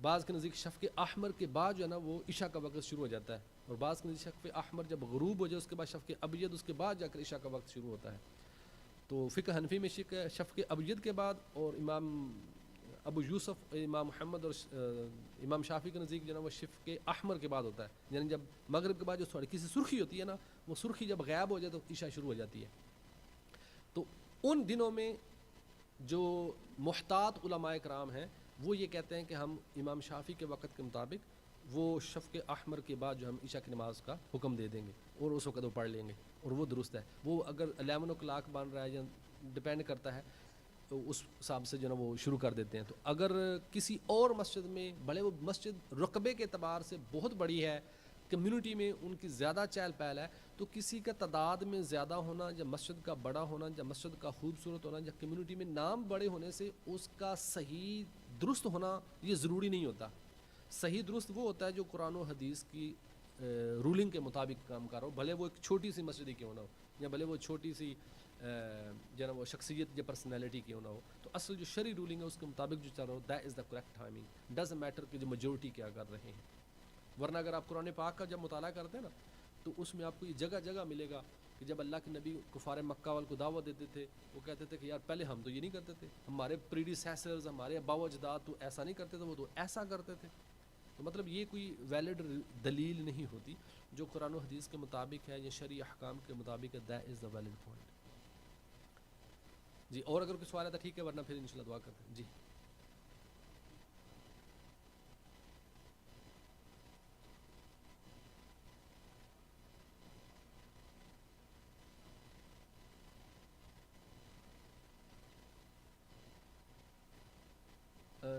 بعض کے نزدیک شفق احمر کے بعد جو ہے نا وہ عشاء کا وقت شروع ہو جاتا ہے، اور بعض کے نزدیک شفق احمر جب غروب ہو جائے اس کے بعد شفق ابید، اس کے بعد جا کر عشاء کا وقت شروع ہوتا ہے. تو فقہ حنفی میں شفق ابید کے بعد، اور امام ابو یوسف امام محمد اور امام شافعی کے نزدیک جو ہے نا وہ شفق احمر کے بعد ہوتا ہے، یعنی جب مغرب کے بعد جو تھوڑی سی سرخی ہوتی ہے نا، وہ سرخی جب غائب ہو جائے تو عشاء شروع ہو جاتی ہے. تو ان دنوں میں جو محتاط علماء کرام ہیں وہ یہ کہتے ہیں کہ ہم امام شافعی کے وقت کے مطابق وہ شفق احمر کے بعد جو ہم عشاء کی نماز کا حکم دے دیں گے اور اس وقت وہ پڑھ لیں گے، اور وہ درست ہے. وہ اگر 11 o'clock بن رہا ہے یا ڈپینڈ کرتا ہے تو اس حساب سے جو ہے نا وہ شروع کر دیتے ہیں. تو اگر کسی اور مسجد میں بھلے وہ مسجد رقبے کے اعتبار سے بہت بڑی ہے، کمیونٹی میں ان کی زیادہ چہل پہل ہے، تو کسی کا تعداد میں زیادہ ہونا یا مسجد کا بڑا ہونا یا مسجد کا خوبصورت ہونا یا کمیونٹی میں نام بڑے ہونے سے اس کا صحیح درست ہونا یہ ضروری نہیں ہوتا. صحیح درست وہ ہوتا ہے جو قرآن و حدیث کی رولنگ کے مطابق کام کر رہا ہو، بھلے وہ ایک چھوٹی سی مسجد ہی کیوں نہ ہو یا بھلے وہ چھوٹی سی جو ہے نا وہ شخصیت یا پرسنالٹی کیوں نہ ہو. تو اصل جو شرعی رولنگ ہے اس کے مطابق جو چل رہا ہو that is the correct timing. Doesn't matter کہ جو میجورٹی کیا کر رہے ہیں. ورنہ اگر آپ قرآن پاک کا جب مطالعہ کرتے ہیں نا تو اس میں آپ کو یہ جگہ جگہ ملے گا کہ جب اللہ کے نبی کفار مکہ والوں کو دعوت دیتے تھے وہ کہتے تھے کہ یار پہلے ہم تو یہ نہیں کرتے تھے، ہمارے پریڈیسیسرز ہمارے ابا و اجداد تو ایسا نہیں کرتے تھے، وہ تو ایسا کرتے تھے. تو مطلب یہ کوئی ویلڈ دلیل نہیں ہوتی جو قرآن و حدیث کے مطابق ہے یا شرعی احکام کے مطابق ہے. That is the valid point. جی اور اگر کوئی سوال ہے تو ٹھیک ہے، ورنہ پھر انشاءاللہ دعا کرتے ہیں. جی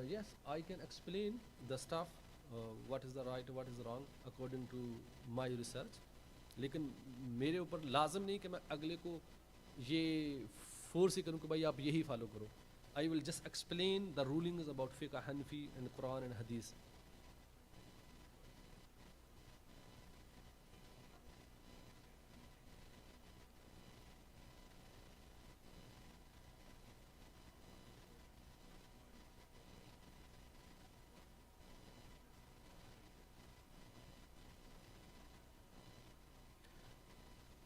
yes, I can explain the stuff, what is the right, what is wrong according to my research. لیکن میرے اوپر لازم نہیں کہ میں اگلے کو یہ فورس ہی کروں کہ بھائی آپ یہی فالو کرو. I will just explain the rulings about fiqh Hanafi and Quran and Hadith.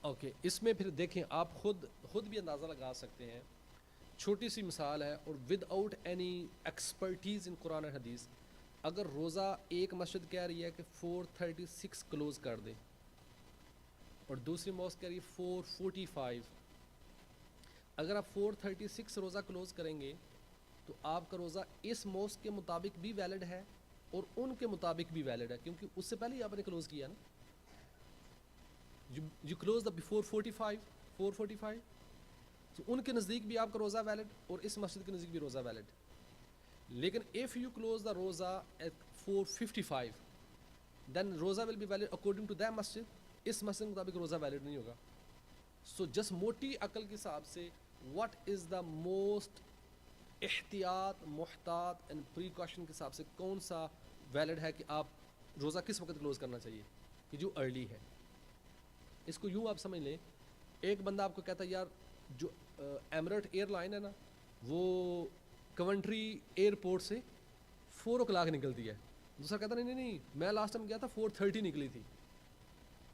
Okay اس میں پھر دیکھیں آپ خود بھی اندازہ لگا سکتے ہیں. چھوٹی سی مثال ہے اور ود آؤٹ اینی ایکسپرٹیز ان قرآن اور حدیث. اگر روزہ ایک مسجد کہہ رہی ہے کہ 4:36 کلوز کر دے اور دوسری موسک کہہ رہی ہے 4:45، اگر آپ 4:36 روزہ کلوز کریں گے تو آپ کا روزہ اس موسک کے مطابق بھی ویلڈ ہے اور ان کے مطابق بھی ویلڈ ہے، کیونکہ اس سے پہلے ہی آپ نے کلوز کیا نا. You close the before 4:45 تو ان کے نزدیک بھی آپ کا روزہ ویلڈ اور اس مسجد کے نزدیک بھی روزہ ویلڈ. لیکن if you close the روزہ at 4:55 then روزہ will be valid according to that مسجد. اس مسجد کے مطابق روزہ ویلڈ نہیں ہوگا. سو جس موٹی عقل کے حساب سے what is the most احتیاط محتاط اینڈ پریکاشن کے حساب سے کون سا ویلڈ ہے کہ آپ روزہ کس وقت کلوز کرنا چاہیے کہ جو ارلی ہے. اس کو یوں آپ سمجھ لیں، ایک بندہ آپ کو کہتا ہے یار جو ایمریٹ ایئر لائن ہے نا وہ کونٹری ایئرپورٹ سے 4 o'clock نکلتی ہے. دوسرا کہتا نہیں نہیں میں لاسٹ ٹائم گیا تھا 4:30 نکلی تھی.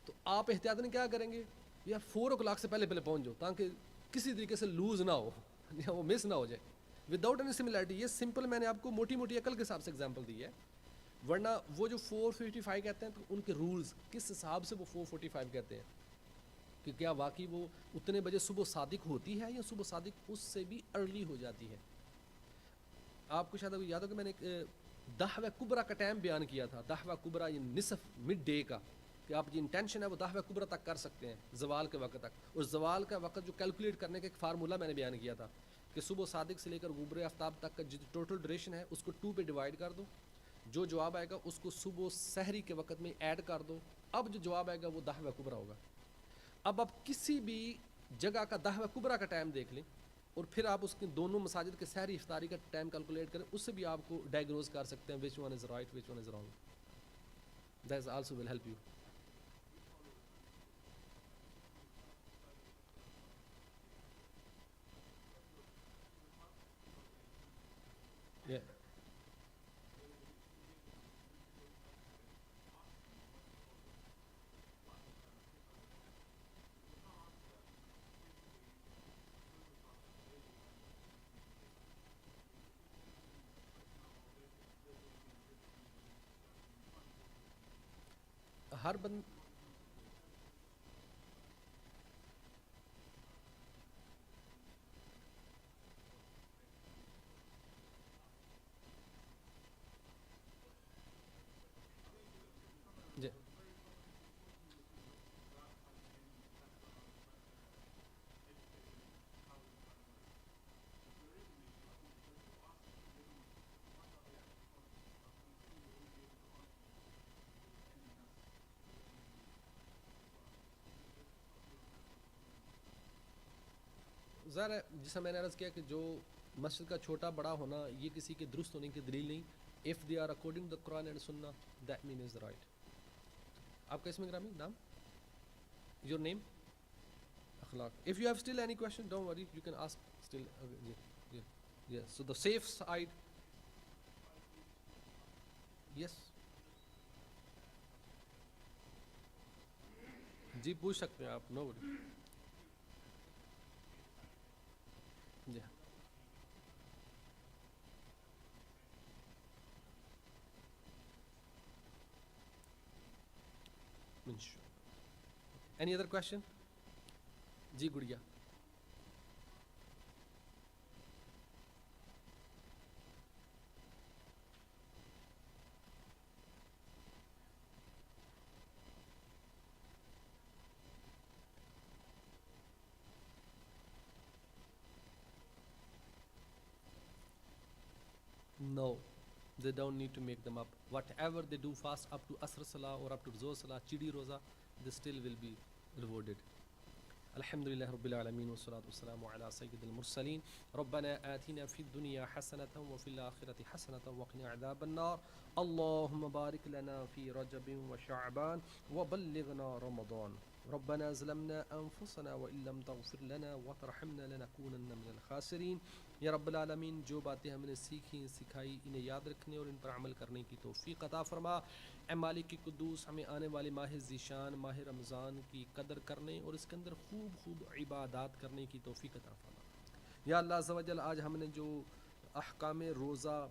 تو آپ احتیاطاً کیا کریں گے یار 4 o'clock سے پہلے پہنچ جاؤ تاکہ کسی طریقے سے لوز نہ ہو یا وہ مس نہ ہو جائے وداؤٹ اینی سملیرٹی. یہ سمپل میں نے آپ کو موٹی موٹی عقل کے حساب سے ایگزامپل دی ہے. ورنہ وہ جو 4:55 کہتے ہیں تو ان کے رولز کس حساب سے وہ 4:45 کہتے ہیں کہ کیا واقعی وہ اتنے بجے صبح صادق ہوتی ہے یا صبح صادق اس سے بھی ارلی ہو جاتی ہے. آپ کو شاید یاد ہو کہ میں نے ایک دعوی کبرا کا ٹائم بیان کیا تھا. دعوی کبرا یہ نصف مڈ ڈے کا کہ آپ جو انٹینشن ہے وہ دعوی کبرا تک کر سکتے ہیں زوال کے وقت تک. اور زوال کا وقت جو کیلکولیٹ کرنے کا ایک فارمولہ میں نے بیان کیا تھا کہ صبح صادق سے لے کر غبر آفتاب تک کا جو ٹوٹل ڈوریشن ہے اس کو 2 پہ ڈیوائڈ کر دو. جو جواب آئے گا اس کو صبح سحری کے وقت میں ایڈ کر دو. اب جو جواب آئے گا وہ دعوی کبرا ہوگا. اب آپ کسی بھی جگہ کا دعوی کبرا کا ٹائم دیکھ لیں اور پھر آپ اس کے دونوں مساجد کے سحری افطاری کا ٹائم کیلکولیٹ کریں، اس سے بھی آپ کو ڈائگنوز کر سکتے ہیں which one is right which one is wrong. That also will help you. Yeah. ہر بند جی ظاہر ہے جیسا میں نے عرض کیا کہ جو مسجد کا چھوٹا بڑا ہونا یہ کسی کے درست ہونے کی دلیل نہیں. If they are according the Quran and Sunnah that man is right. آپ کا اسم گرامی نام your name Akhlaq. If you have still any question don't worry you can ask still. So the safe side. Yes جی پوچھ سکتے ہیں آپ. No worry. جی اینی ادر کوشچن. جی گڑیا. No, they don't need to make them up. Whatever they do fast up to Asr Salah or up to Zohr Salah, Chidi Roza, they still will be rewarded. Alhamdulillah Rabbil Alameen wa salatu wassalamu ala Sayyidil Mursaleen. Rabbana atina fid dunya hasanatan wa fil akhirati hasanatan wa qina adhaban nar. Allahumma barik lana fi Rajabin wa Sha'ban wa ballighna Ramadan. ربنا ظلمنا انفسنا وان لم تغفر لنا وترحمنا لنكونن من الخاسرین. یا رب العالمین جو باتیں ہم نے سیکھی سکھائی انہیں یاد رکھنے اور ان پر عمل کرنے کی توفیق عطا فرما. اے مالک قدوس ہمیں آنے والے ماہ ذیشان ماہ رمضان کی قدر کرنے اور اس کے اندر خوب خوب عبادات کرنے کی توفیق عطا فرما. یا اللہ عز و جل آج ہم نے جو احکام روزہ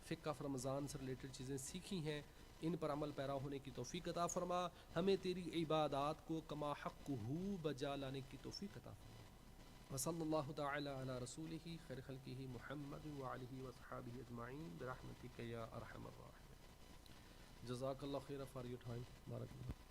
فقہ آف رمضان سے ریلیٹڈ چیزیں سیکھی ہیں ان پر عمل پیرا ہونے کی توفیق عطا فرما. ہمیں تیری عبادات کو کما حق بجا لانے کی توفیق عطا فرما. وصلی اللہ تعالی علی رسولہ خیر خلقہ محمد وعلیہ وصحابہ اجمعین برحمتک یا ارحم الراحمین. جزاک اللہ خیر فار یور ٹائم. بارک اللہ.